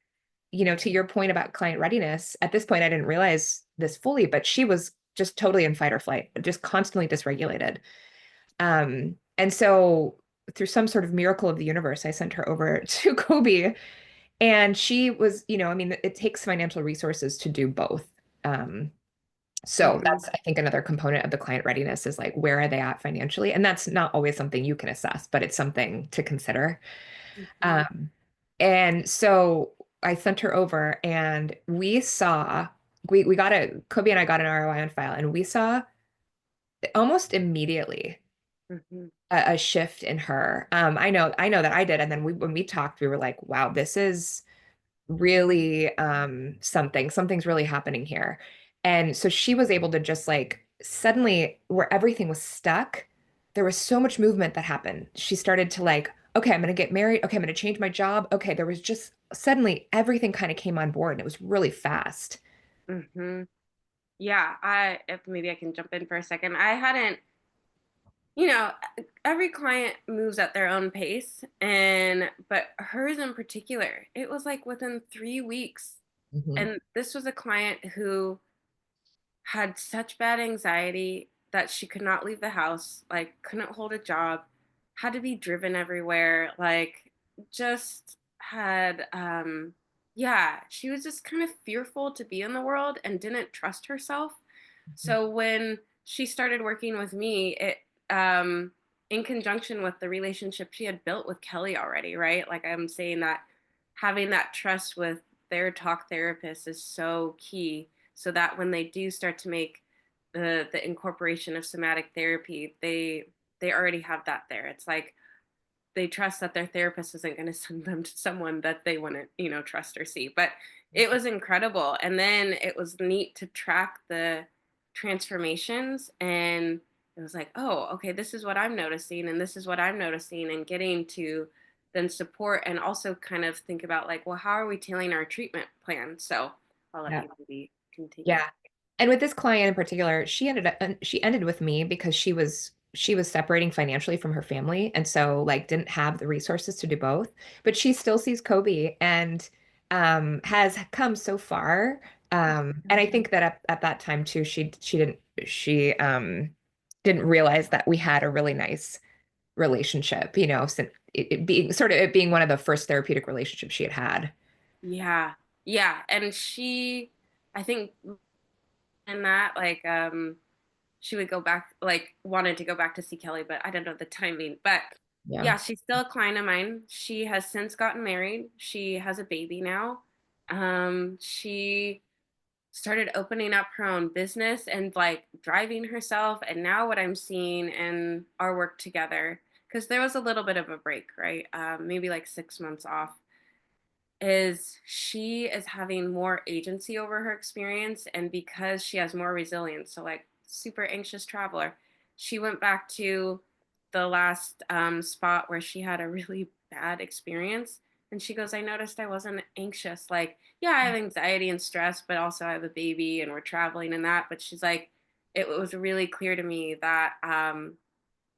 to your point about client readiness, at this point, I didn't realize this fully, but she was just totally in fight or flight, just constantly dysregulated. And so through some sort of miracle of the universe, I sent her over to Kobe. And she was, I mean, it takes financial resources to do both. Um, so Hmm. that's, I think, another component of the client readiness is like, where are they at financially? And that's not always something you can assess, but it's something to consider. Hmm. Um, and so I sent her over and we got Kobe and I got an ROI on file and we saw almost immediately Hmm. a shift in her. I know that I did. And then when we talked, we were like, wow, this is really something's really happening here. And so she was able to just like suddenly where everything was stuck, there was so much movement that happened. She started to like, okay, I'm going to get married. Okay, I'm going to change my job. Okay, there was just suddenly everything kind of came on board and it was really fast. Hmm. Yeah. If maybe I can jump in for a second. I hadn't, you know, every client moves at their own pace, but hers in particular, it was like within 3 weeks. Mhm. And this was a client who had such bad anxiety that she could not leave the house, like couldn't hold a job, had to be driven everywhere, like just had yeah, she was just kind of fearful to be in the world and didn't trust herself. So when she started working with me, it in conjunction with the relationship she had built with Kelly already, right? Like I'm saying that having that trust with their talk therapist is so key so that when they do start to make the incorporation of somatic therapy, they already have that there. It's like they trust that their therapist isn't going to send them to someone that they wouldn't, trust or see. But it was incredible. And then it was neat to track the transformations. And it was like, oh, okay, this is what I'm noticing. And this is what I'm noticing. And getting to then support and also kind of think about, like, well, how are we tailoring our treatment plan? So I'll let Yeah. you maybe continue. Yeah. And with this client in particular, she ended with me because she was separating financially from her family and so like didn't have the resources to do both. But she still sees Kobe and has come so far. And I think that at that time too, she didn't realize that we had a really nice relationship, since it being sort of it being one of the first therapeutic relationships she had had. Yeah. Yeah. And I think in that, like, she would go back, like, wanted to go back to see Kelly, but I don't know the timing. But Yeah. yeah, she's still a client of mine. She has since gotten married. She has a baby now. She started opening up her own business and like driving herself. And now what I'm seeing in our work together, because there was a little bit of a break, right? Maybe like 6 months off, is she is having more agency over her experience, and because she has more resilience, so like super anxious traveler, she went back to the last spot where she had a really bad experience, and she goes, I noticed I wasn't anxious. Like, yeah, I have anxiety and stress, but also I have a baby and we're traveling and that. But she's like, it was really clear to me that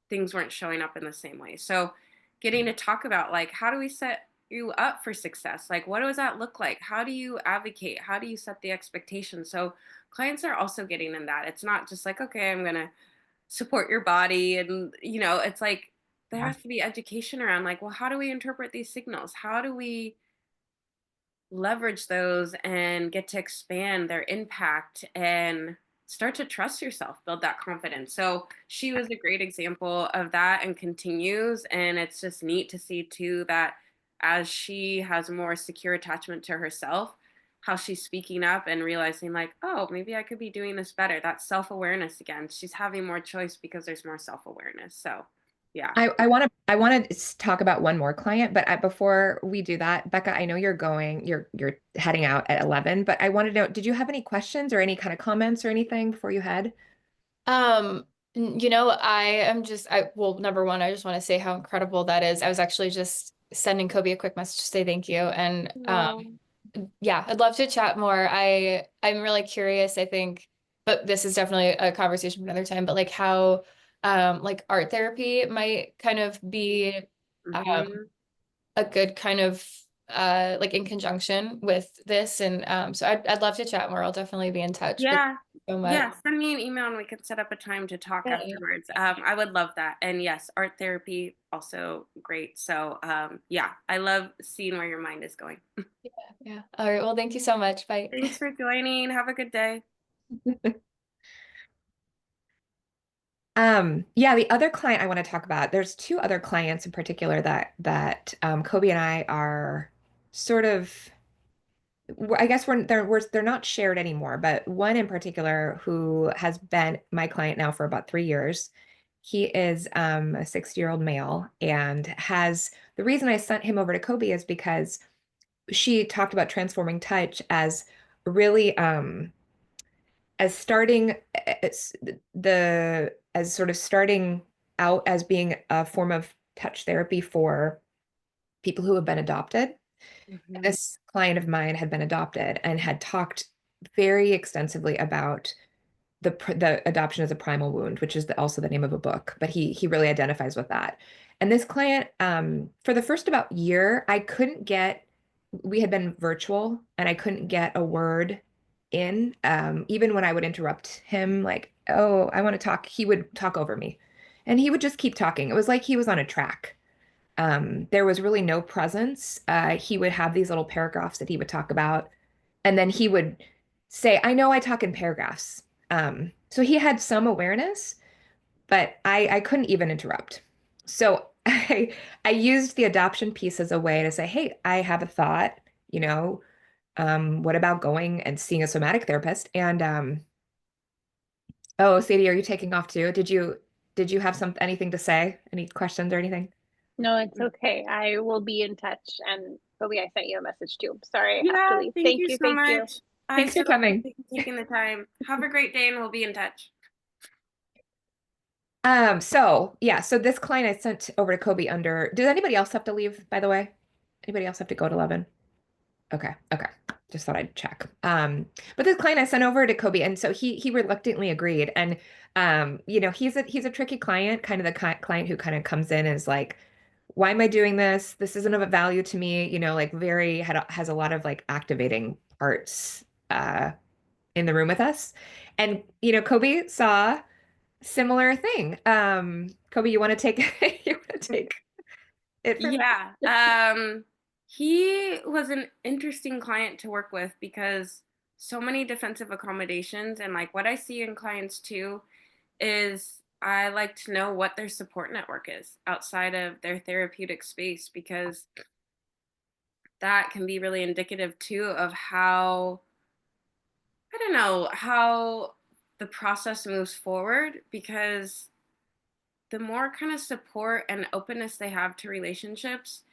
things weren't showing up in the same way. So getting to talk about, like, how do we set you up for success? Like, what does that look like? How do you advocate? How do you set the expectation? So clients are also getting in that. It's not just like, okay, I'm going to support your body. And, it's like there Yeah. has to be education around, like, well, how do we interpret these signals? How do we leverage those and get to expand their impact and start to trust yourself, build that confidence. So she was a great example of that and continues. And it's just neat to see too that as she has more secure attachment to herself, how she's speaking up and realizing, like, oh, maybe I could be doing this better. That self-awareness again. She's having more choice because there's more self-awareness. So yeah. I want to talk about one more client, but before we do that, Becca, I know you're heading out at 11, but I wanted to know, did you have any questions or any kind of comments or anything before you head? Um, I am well, number one, I just want to say how incredible that is. I was actually just sending Kobe a quick message to say thank you. And No. yeah, I'd love to chat more. I'm really curious, I think, but this is definitely a conversation for another time, but like how like art therapy might kind of be um Hmm. a good kind of like in conjunction with this. And so I'd love to chat more. I'll definitely be in touch, but Yeah. thank you so much. Yeah. Send me an email and we can set up a time to talk Yeah. afterwards. I would love that. And yes, art therapy also great. So yeah, I love seeing where your mind is going. Yeah. All right. Well, thank you so much. Bye. Thanks for joining. Have a good day. Yeah, the other client I want to talk about, there's two other clients in particular that Kobe and I are sort of, I guess they're not shared anymore, but one in particular who has been my client now for about 3 years. He is a 60-year-old male and has the reason I sent him over to Kobe is because she talked about transforming touch as really as starting as the as sort of starting out as being a form of touch therapy for people who have been adopted. Hmm. This client of mine had been adopted and had talked very extensively about the adoption as a primal wound, which is also the name of a book, but he really identifies with that. And this client, for the first about year, we had been virtual and I couldn't get a word in. Even when I would interrupt him, like, oh, I want to talk, he would talk over me. And he would just keep talking. It was like he was on a track. There was really no presence. He would have these little paragraphs that he would talk about, and then he would say, I know I talk in paragraphs. So he had some awareness, but I couldn't even interrupt. So I used the adoption piece as a way to say, hey, I have a thought, you know, what about going and seeing a somatic therapist? And oh, Sadie, are you taking off too? Did you have anything to say? Any questions or anything? No, it's okay. I will be in touch. And Kobe, I sent you a message too. Sorry, I have to Yeah, leave. thank Thank you you. so Thank you. much. I Thanks so for coming. appreciate you taking the time. Have a great day and we'll be in touch. So yeah, so this client I sent over to Kobe under, did anybody else have to leave, by the way? Anybody else have to go at 11? Okay, okay. Just thought I'd check. But this client I sent over to Kobe, and so he reluctantly agreed. And he's a tricky client, kind of the client who kind of comes in and is like, why am I doing this? This isn't of value to me, like has a lot of like activating parts in the room with us. And Kobe saw similar thing. Kobe, you want to take you want to take it for me. Yeah. He was an interesting client to work with because so many defensive accommodations, and like what I see in clients too is I like to know what their support network is outside of their therapeutic space, because that can be really indicative too of how, I don't know, how the process moves forward, because the more kind of support and openness they have to relationships,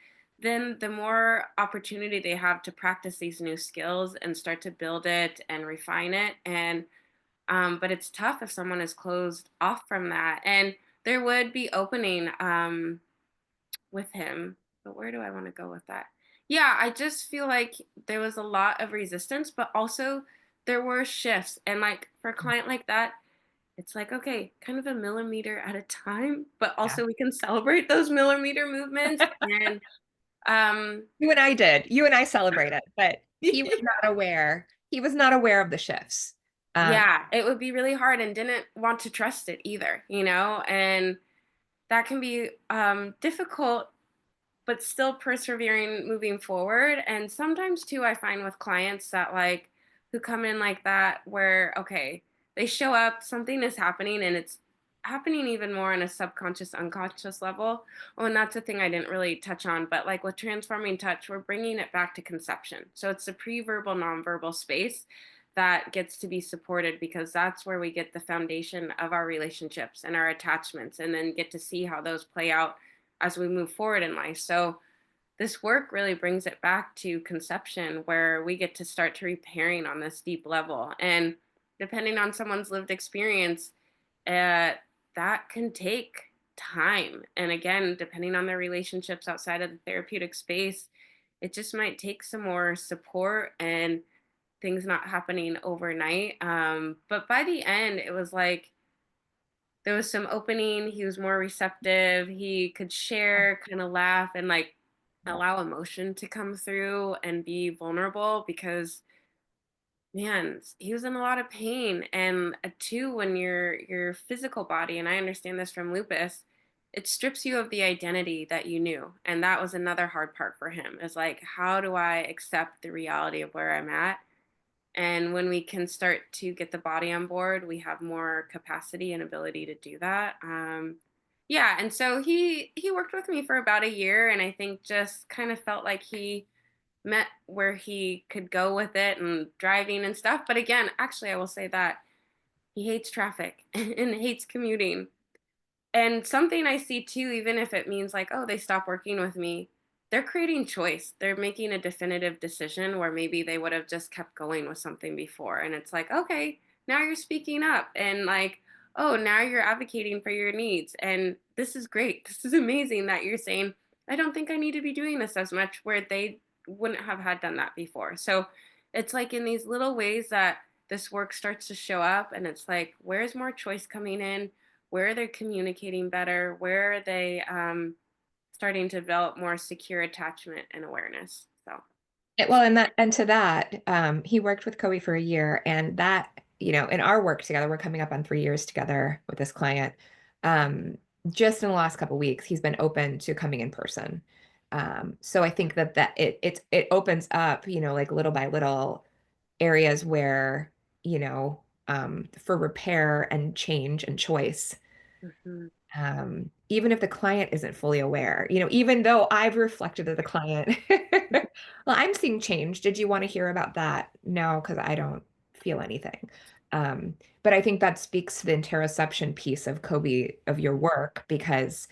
then the more opportunity they have to practice these new skills and start to build it and refine it. And but it's tough if someone is closed off from that. And there would be opening with him, but where do I want to go with that? Yeah, I just feel like there was a lot of resistance, but also there were shifts. And like for a client like that, it's like, okay, kind of a millimeter at a time, but Yeah. also we can celebrate those millimeter movements. And um, You and I did. You and I celebrated, but he was not aware. He was not aware of the shifts. Um, yeah, it would be really hard and didn't want to trust it either, you know, and that can be difficult, but still persevering moving forward. And sometimes too, I find with clients that like who come in like that, where okay, they show up, something is happening, and it's happening even more on a subconscious, unconscious level. Oh, and that's the thing I didn't really touch on, but like with transforming touch, we're bringing it back to conception. So it's the pre-verbal, nonverbal space that gets to be supported, because that's where we get the foundation of our relationships and our attachments, and then get to see how those play out as we move forward in life. So this work really brings it back to conception, where we get to start to repairing on this deep level. And depending on someone's lived experience, uh, that can take time. And again, depending on their relationships outside of the therapeutic space, it just might take some more support and things not happening overnight. But by the end, it was like there was some opening. He was more receptive. He could share, kind of laugh, and like allow emotion to come through and be vulnerable, because man, he was in a lot of pain. And too, when your physical body, and I understand this from lupus, it strips you of the identity that you knew. And that was another hard part for him, is like, how do I accept the reality of where I'm at? And when we can start to get the body on board, we have more capacity and ability to do that. Yeah, and so he worked with me for about a year, and I think just kind of felt like he met where he could go with it and driving and stuff. But again, actually, I will say that he hates traffic and hates commuting. And something I see too, even if it means like, oh, they stop working with me, they're creating choice. They're making a definitive decision where maybe they would have just kept going with something before. And it's like, okay, now you're speaking up, and like, oh, now you're advocating for your needs. And this is great. This is amazing that you're saying, I don't think I need to be doing this as much, where they wouldn't have had done that before. So it's like in these little ways that this work starts to show up, and it's like, where's more choice coming in? Where are they communicating better? Where are they starting to develop more secure attachment and awareness? So, well, and to that, he worked with Cobi for a year, and that, in our work together, we're coming up on 3 years together with this client. Um, just in the last couple of weeks, he's been open to coming in person. So I think that it opens up, like little by little areas where, for repair and change and choice, mhm. even if the client isn't fully aware, even though I've reflected to the client, well, I'm seeing change. Did you want to hear about that? No, because I don't feel anything. But I think that speaks to the interoception piece of Cobi, of your work, because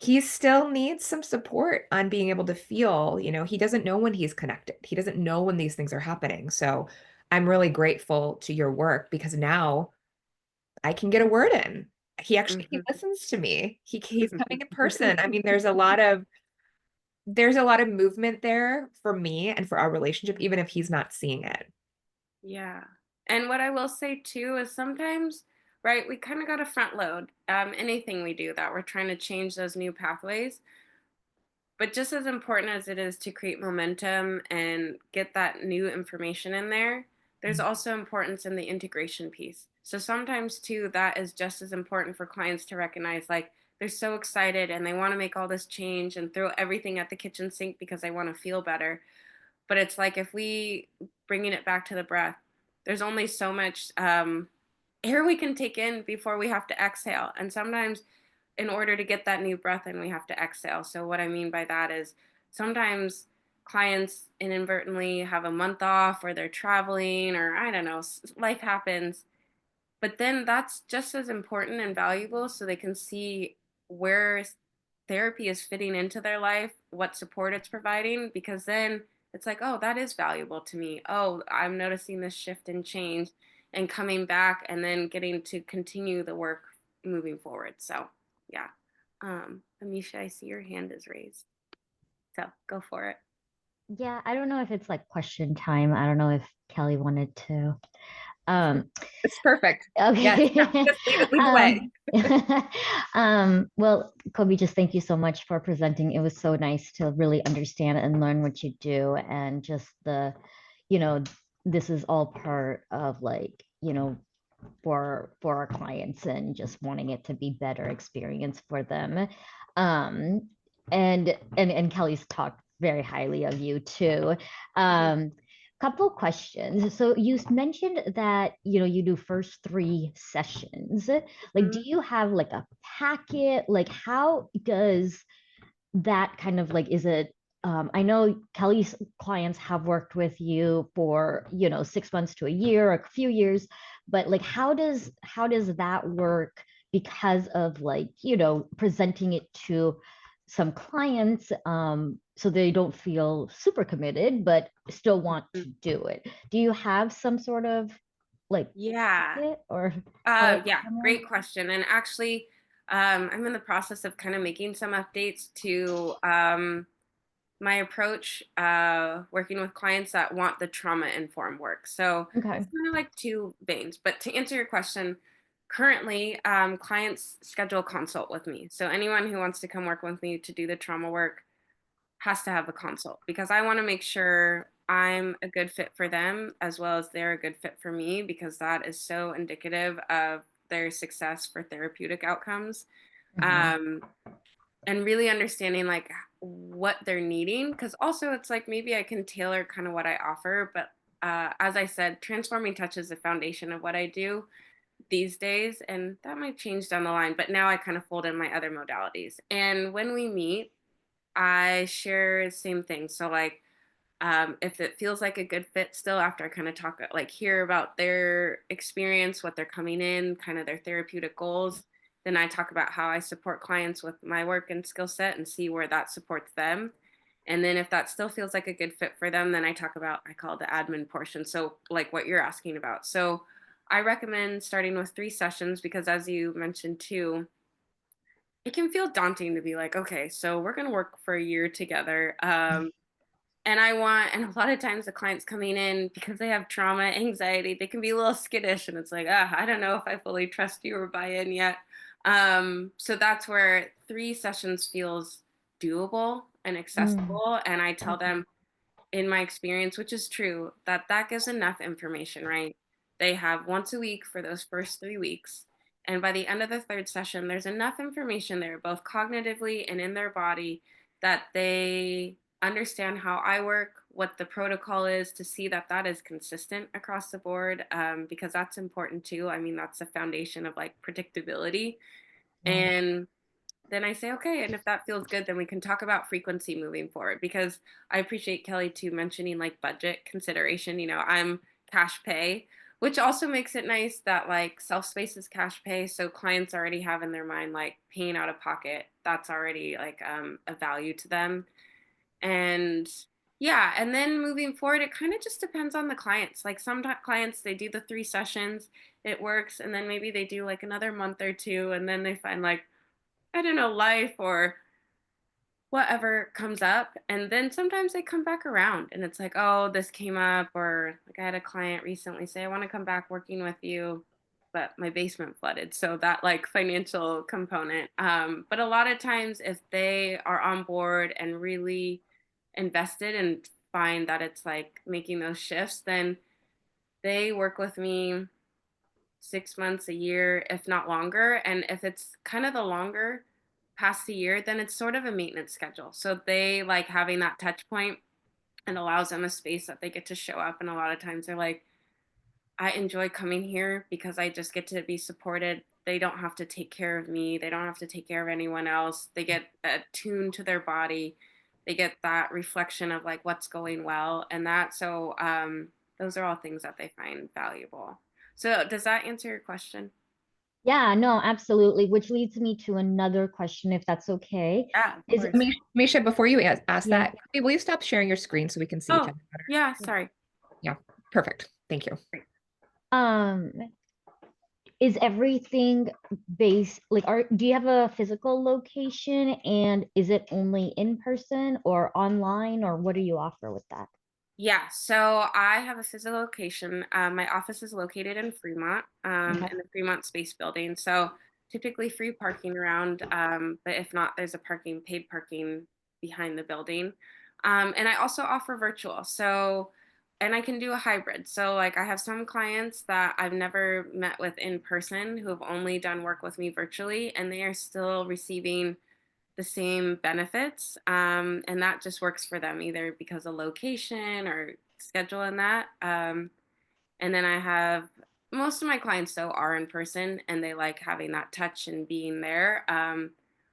he still needs some support on being able to feel, he doesn't know when he's connected. He doesn't know when these things are happening. So I'm really grateful to your work, because now I can get a word in. He Mhm. listens to me. He's coming in person. I mean, there's a lot of movement there for me and for our relationship, even if he's not seeing it. Yeah. And what I will say too is sometimes, right, we kind of got to front load anything we do that we're trying to change those new pathways. But just as important as it is to create momentum and get that new information in there, there's also importance in the integration piece. So sometimes too, that is just as important for clients to recognize, like, they're so excited and they want to make all this change and throw everything at the kitchen sink because they want to feel better. But it's like if we bringing it back to the breath, there's only so much air we can take in before we have to exhale. And sometimes in order to get that new breath in, we have to exhale. So what I mean by that is sometimes clients inadvertently have a month off or they're traveling or I don't know, life happens, but then that's just as important and valuable so they can see where therapy is fitting into their life, what support it's providing, because then it's like, oh, that is valuable to me. Oh, I'm noticing this shift and change and coming back and then getting to continue the work moving forward. So, yeah. Amisha, I see your hand is raised. So go for it. Yeah, I don't know if it's like question time. I don't know if Kelly wanted to. Um, It's perfect. Yes, okay. just lead away. Well, Cobi, just thank you so much for presenting. It was so nice to really understand and learn what you do and just you know, this is all part of like, for our clients and just wanting it to be better experience for them. And Kelly's talked very highly of you too. Couple questions. So you mentioned that you do first 3 sessions. Like, do you have like a packet? Like, how does that kind of like, is it I know Kelly's clients have worked with you for 6 months to a year, a few years, but like how does that work because of like presenting it to some clients so they don't feel super committed but still want to do it? Do you have some sort of like Yeah. packet or Yeah, great question. And actually, I'm in the process of kind of making some updates to my approach working with clients that want the trauma informed work. So Okay. it's kind of like two veins. But to answer your question, currently clients schedule a consult with me. So anyone who wants to come work with me to do the trauma work has to have a consult because I want to make sure I'm a good fit for them as well as they're a good fit for me because that is so indicative of their success for therapeutic outcomes. Um, and really understanding like what they're needing because also it's like maybe I can tailor kind of what I offer, but as I said, transforming touch is the foundation of what I do these days, and that might change down the line, but now I kind of fold in my other modalities. And when we meet, I share the same thing. So like if it feels like a good fit still after I kind of talk, like hear about their experience, what they're coming in, kind of their therapeutic goals, then I talk about how I support clients with my work and skill set and see where that supports them. And then if that still feels like a good fit for them, then I talk about, I call it the admin portion. So like what you're asking about. So I recommend starting with 3 sessions because as you mentioned too, it can feel daunting to be like, okay, so we're going to work for a year together. And a lot of times the clients coming in because they have trauma, anxiety, they can be a little skittish and it's like, I don't know if I fully trust you or buy in yet. So that's where 3 sessions feels doable and accessible. And I tell them in my experience, which is true, that that gives enough information, right? They have once a week for those first 3 weeks. And by the end of the 3rd session, there's enough information there, both cognitively and in their body, that they understand how I work, what the protocol is to see that that is consistent across the board, because that's important too. I mean, that's the foundation of like predictability. And then I say, okay, and if that feels good, then we can talk about frequency moving forward because I appreciate Kelly too mentioning like budget consideration. I'm cash pay, which also makes it nice that like self space is cash pay. So clients already have in their mind like paying out of pocket. That's already like a value to them. And yeah, and then moving forward, it kind of just depends on the clients. Like some clients, they do the 3 sessions, it works, and then maybe they do like another month or two, and then they find like, I don't know, life or whatever comes up. And then sometimes they come back around and it's like, oh, this came up. Or like I had a client recently say, I want to come back working with you, but my basement flooded. So that like financial component. But a lot of times if they are on board and really invested and find that it's like making those shifts, then they work with me 6 months, a year, if not longer. And if it's kind of the longer, past the year, then it's sort of a maintenance schedule. So they like having that touch point and allows them a space that they get to show up. And a lot of times they're like, I enjoy coming here because I just get to be supported. They don't have to take care of me. They don't have to take care of anyone else. They get attuned to their body. They get that reflection of like what's going well and that. So those are all things that they find valuable. So does that answer your question? Yeah, no, absolutely. Which leads me to another question, if that's okay. Yeah, of Is course. Misha, before you ask Yeah. that, will you stop sharing your screen so we can see each Oh, other better? yeah, sorry. Yeah, perfect. Thank you. um is everything based like do you have a physical location, and is it only in person or online, or what do you offer with that? Yeah, so I have a physical location. My office is located in Fremont, Okay. in the Fremont Space Building. So typically free parking around, but if not, there's a paid parking behind the building. And I also offer virtual. So, and I can do a hybrid. So like I have some clients that I've never met with in person who have only done work with me virtually, and they are still receiving the same benefits. And that just works for them either because of location or schedule and that. And then I have most of my clients though are in person and they like having that touch and being there.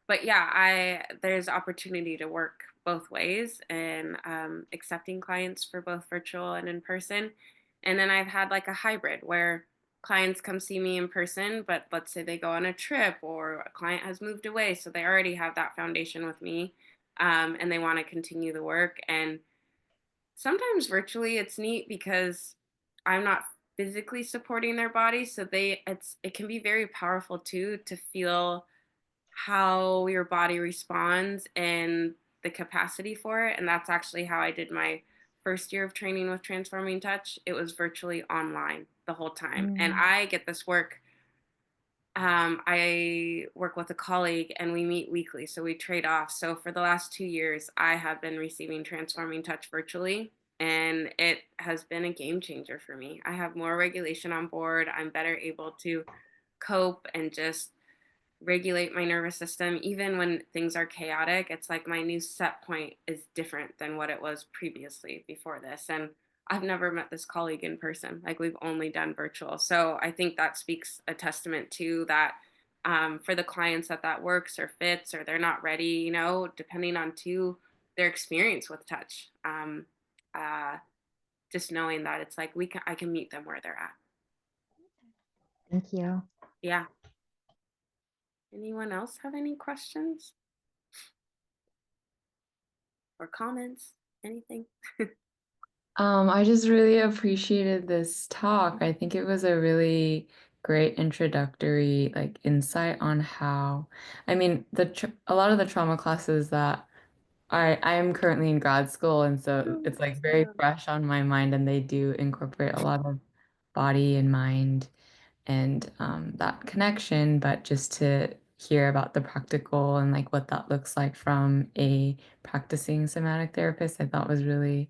But yeah, there's opportunity to work both ways and accepting clients for both virtual and in person. And then I've had like a hybrid where clients come see me in person, but let's say they go on a trip or a client has moved away, so they already have that foundation with me, and they want to continue the work. And sometimes virtually it's neat because I'm not physically supporting their body, so it can be very powerful too to feel how your body responds and the capacity for it. And that's actually how I did my first year of training with Transforming Touch. It was virtually online the whole time. And I get this work. I work with a colleague and we meet weekly, so we trade off. So for the last 2 years, I have been receiving Transforming Touch virtually, and it has been a game changer for me. I have more regulation on board. I'm better able to cope and just regulate my nervous system even when things are chaotic. It's like my new set point is different than what it was previously before this. And I've never met this colleague in person. Like we've only done virtual. So I think that speaks a testament to that, for the clients that works or fits or they're not ready, depending on their experience with touch. Uh, just knowing that it's like I can meet them where they're at. Thank you. Yeah. Anyone else have any questions or comments? Anything? I just really appreciated this talk. I think it was a really great introductory like insight on how, I mean, a lot of the trauma classes that I am currently in grad school, and so it's like very fresh on my mind, and they do incorporate a lot of body and mind and that connection, but just to hear about the practical and like what that looks like from a practicing somatic therapist, I thought was really,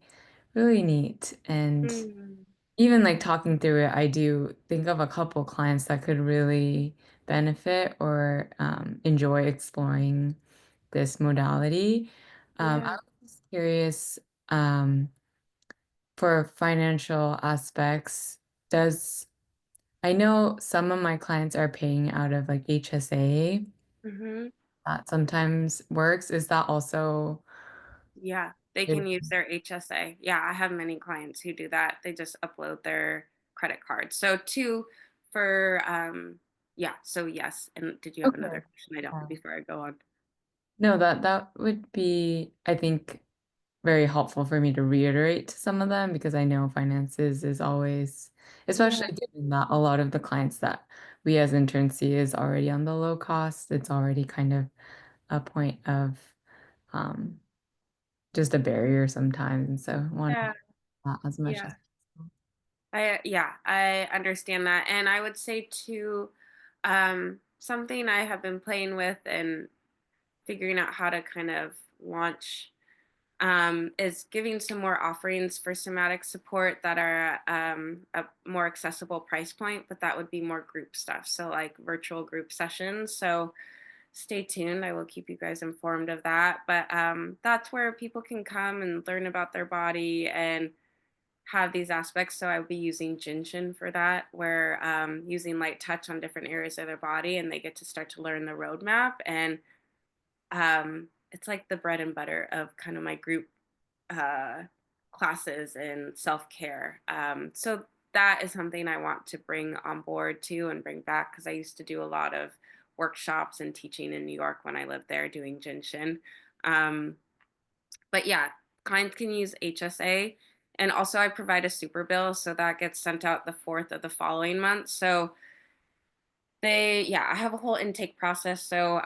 really neat. And even like talking through it, I do think of a couple clients that could really benefit or enjoy exploring this modality. I was curious, um, for financial aspects, does I know some of my clients are paying out of like HSA. Mm-hmm. That sometimes works. Is that also Yeah, they can use their HSA. Yeah, I have many clients who do that. They just upload their credit card. So yeah, so yes. And did you have okay? another question? I don't before I go on. No, that would be, I think, very helpful for me to reiterate to some of them because I know finances is always, especially given that a lot of the clients that we as interns see is already on the low cost. It's already kind of a point of um, just a barrier sometimes. And so I want to Yeah, that as much yeah. as possible. I understand that. And I would say too, something I have been playing with and figuring out how to kind of launch, is giving some more offerings for somatic support that are a more accessible price point, but that would be more group stuff. So like virtual group sessions. So stay tuned. I will keep you guys informed of that. But that's where people can come and learn about their body and have these aspects. So I'll be using Jinshin for that, where using light touch on different areas of their body, and they get to start to learn the roadmap. And it's like the bread and butter of kind of my group uh, classes and self care. So that is something I want to bring on board too and bring back, because I used to do a lot of workshops and teaching in New York when I lived there doing Jinshin. Um, but yeah, clients can use HSA. And also, I provide a super bill, so that gets sent out the 4th of the following month. So I have a whole intake process. So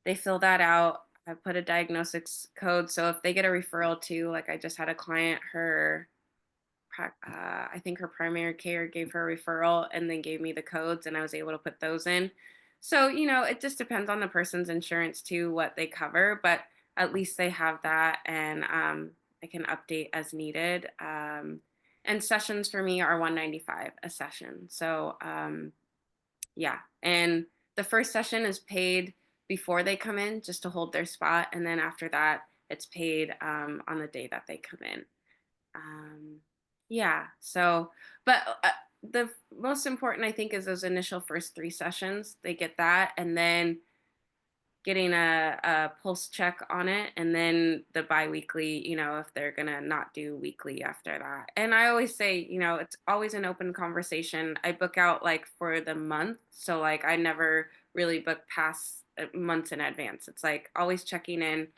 they fill that out. I put a diagnostics code. So if they get a referral to, like, I just had a client, I think her primary care gave her a referral and then gave me the codes, and I was able to put those in. So, it just depends on the person's insurance too, what they cover, but at least they have that, and I can update as needed. And sessions for me are 195 a session. So, yeah. And the first session is paid before they come in just to hold their spot. And then after that, it's paid on the day that they come in. Um, yeah. So, but the most important, I think, is those initial first 3 sessions. They get that. And then getting a pulse check on it, and then the biweekly, if they're gonna not do weekly after that. And I always say, it's always an open conversation. I book out like for the month, so like I never really book past months in advance. It's like always checking in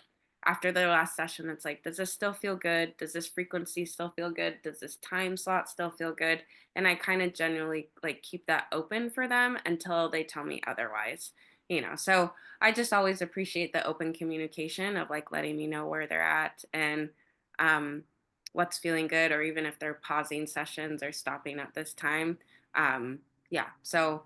after the last session. It's like, does this still feel good? Does this frequency still feel good? Does this time slot still feel good? And I kind of generally like keep that open for them until they tell me otherwise. So I just always appreciate the open communication of like letting me know where they're at and what's feeling good, or even if they're pausing sessions or stopping at this time. Yeah. So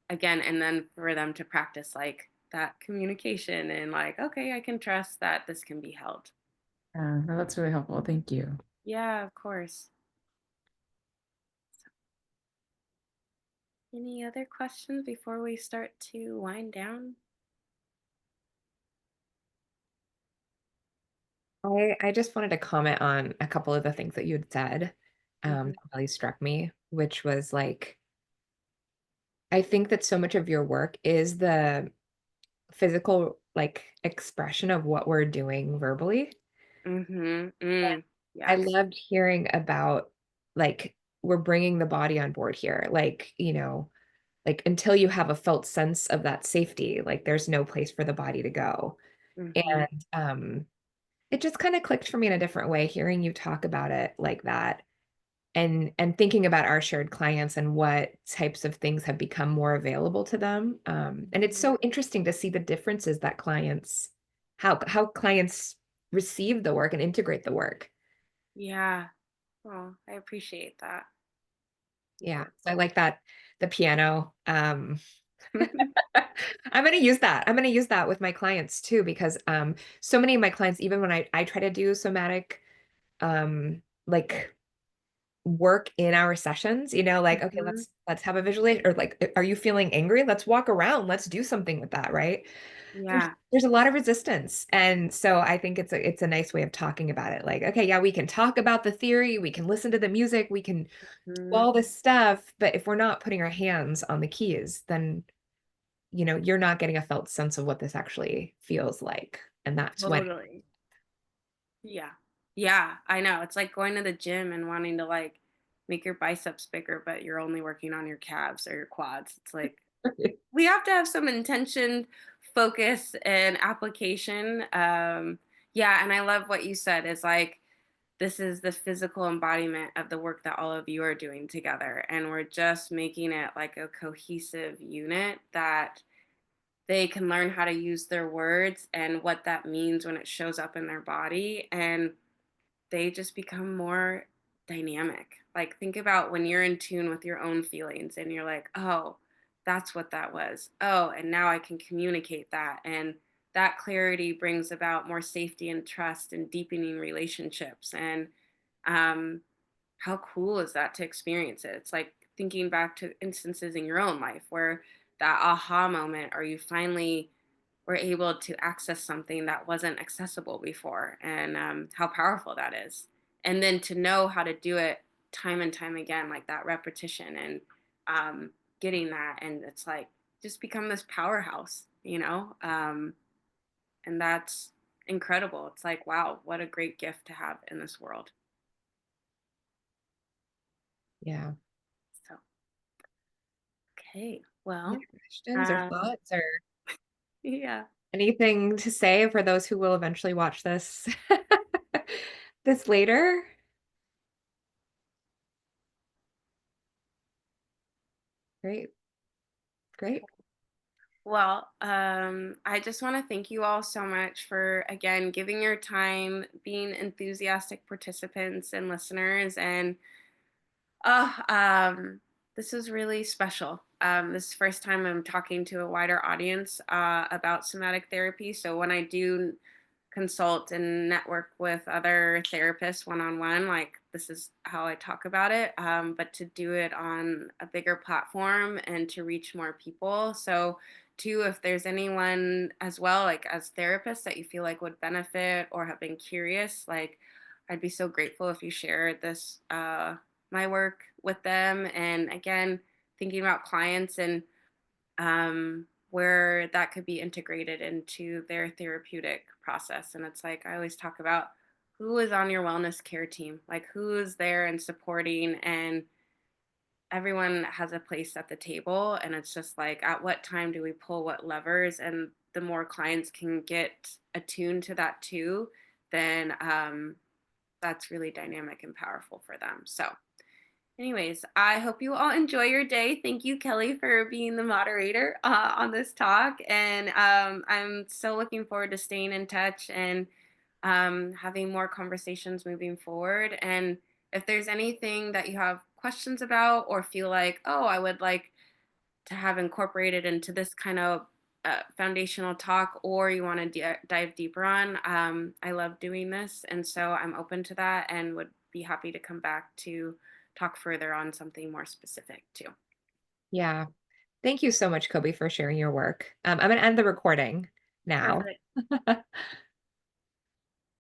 again, and then for them to practice like that communication and like, okay, I can trust that this can be held. No, that's really helpful. Thank you. Yeah, of course. Any other questions before we start to wind down? I just wanted to comment on a couple of the things that you had said Mhm. that really struck me, which was like, I think that so much of your work is the physical like expression of what we're doing verbally. Mhm. I Yes. loved hearing about like we're bringing the body on board here. Like, like until you have a felt sense of that safety, like there's no place for the body to go. Mhm. And it just kind of clicked for me in a different way hearing you talk about it like that. And thinking about our shared clients and what types of things have become more available to them. And it's so interesting to see the differences that how clients receive the work and integrate the work. Yeah. Oh, I appreciate that. Yeah, so I like that, the piano. I'm gonna use that. I'm gonna use that with my clients too, because so many of my clients, even when I try to do somatic like work in our sessions, like, okay, Mhm. let's have a visualization, or like, are you feeling angry? Let's walk around, let's do something with that, right? There's Yeah. there's a lot of resistance. And so I think it's a nice way of talking about it. Like, okay, yeah, we can talk about the theory, we can listen to the music, we can do Mhm. all this stuff, but if we're not putting our hands on the keys, then you're not getting a felt sense of what this actually feels like. And that's when Totally. Yeah. Yeah, I know. It's like going to the gym and wanting to like make your biceps bigger, but you're only working on your calves or your quads. It's like we have to have some intention, focus, and application. Yeah, and I love what you said. Is like this is the physical embodiment of the work that all of you are doing together, and we're just making it like a cohesive unit that they can learn how to use their words and what that means when it shows up in their body, and they just become more dynamic. Like, think about when you're in tune with your own feelings and you're like, oh, that's what that was. Oh, and now I can communicate that. And that clarity brings about more safety and trust and deepening relationships. And um, how cool is that to experience it? It's like thinking back to instances in your own life where that aha moment, or you finally were able to access something that wasn't accessible before, and how powerful that is. And then to know how to do it time and time again, like that repetition and getting that. And it's like just become this powerhouse, you know? And that's incredible. It's like, wow, what a great gift to have in this world. Yeah. So, okay. Any Well, questions or um, thoughts or yeah. anything to say for those who will eventually watch this this later? Great. Great. Well, I just want to thank you all so much for, again, giving your time, being enthusiastic participants and listeners. And oh, this is really special. This is the first time I'm talking to a wider audience about somatic therapy. So when I do consult and network with other therapists one-on-one, like this is how I talk about it, but to do it on a bigger platform and to reach more people. So too, if there's anyone as well, like as therapists that you feel like would benefit or have been curious, like I'd be so grateful if you share this, my work with them. And again, thinking about clients and where that could be integrated into their therapeutic process. And it's like I always talk about who is on your wellness care team, like who is there and supporting, and everyone has a place at the table. And it's just like, at what time do we pull what levers? And the more clients can get attuned to that too, then that's really dynamic and powerful for them. So anyways, I hope you all enjoy your day. Thank you, Kelly, for being the moderator on this talk. And I'm so looking forward to staying in touch and having more conversations moving forward. And if there's anything that you have questions about or feel like, oh, I would like to have incorporated into this kind of foundational talk, or you want to dive deeper on, I love doing this. And so I'm open to that and would be happy to come back to talk further on something more specific too. Yeah. Thank you so much, Cobi, for sharing your work. I'm going to end the recording now. Perfect.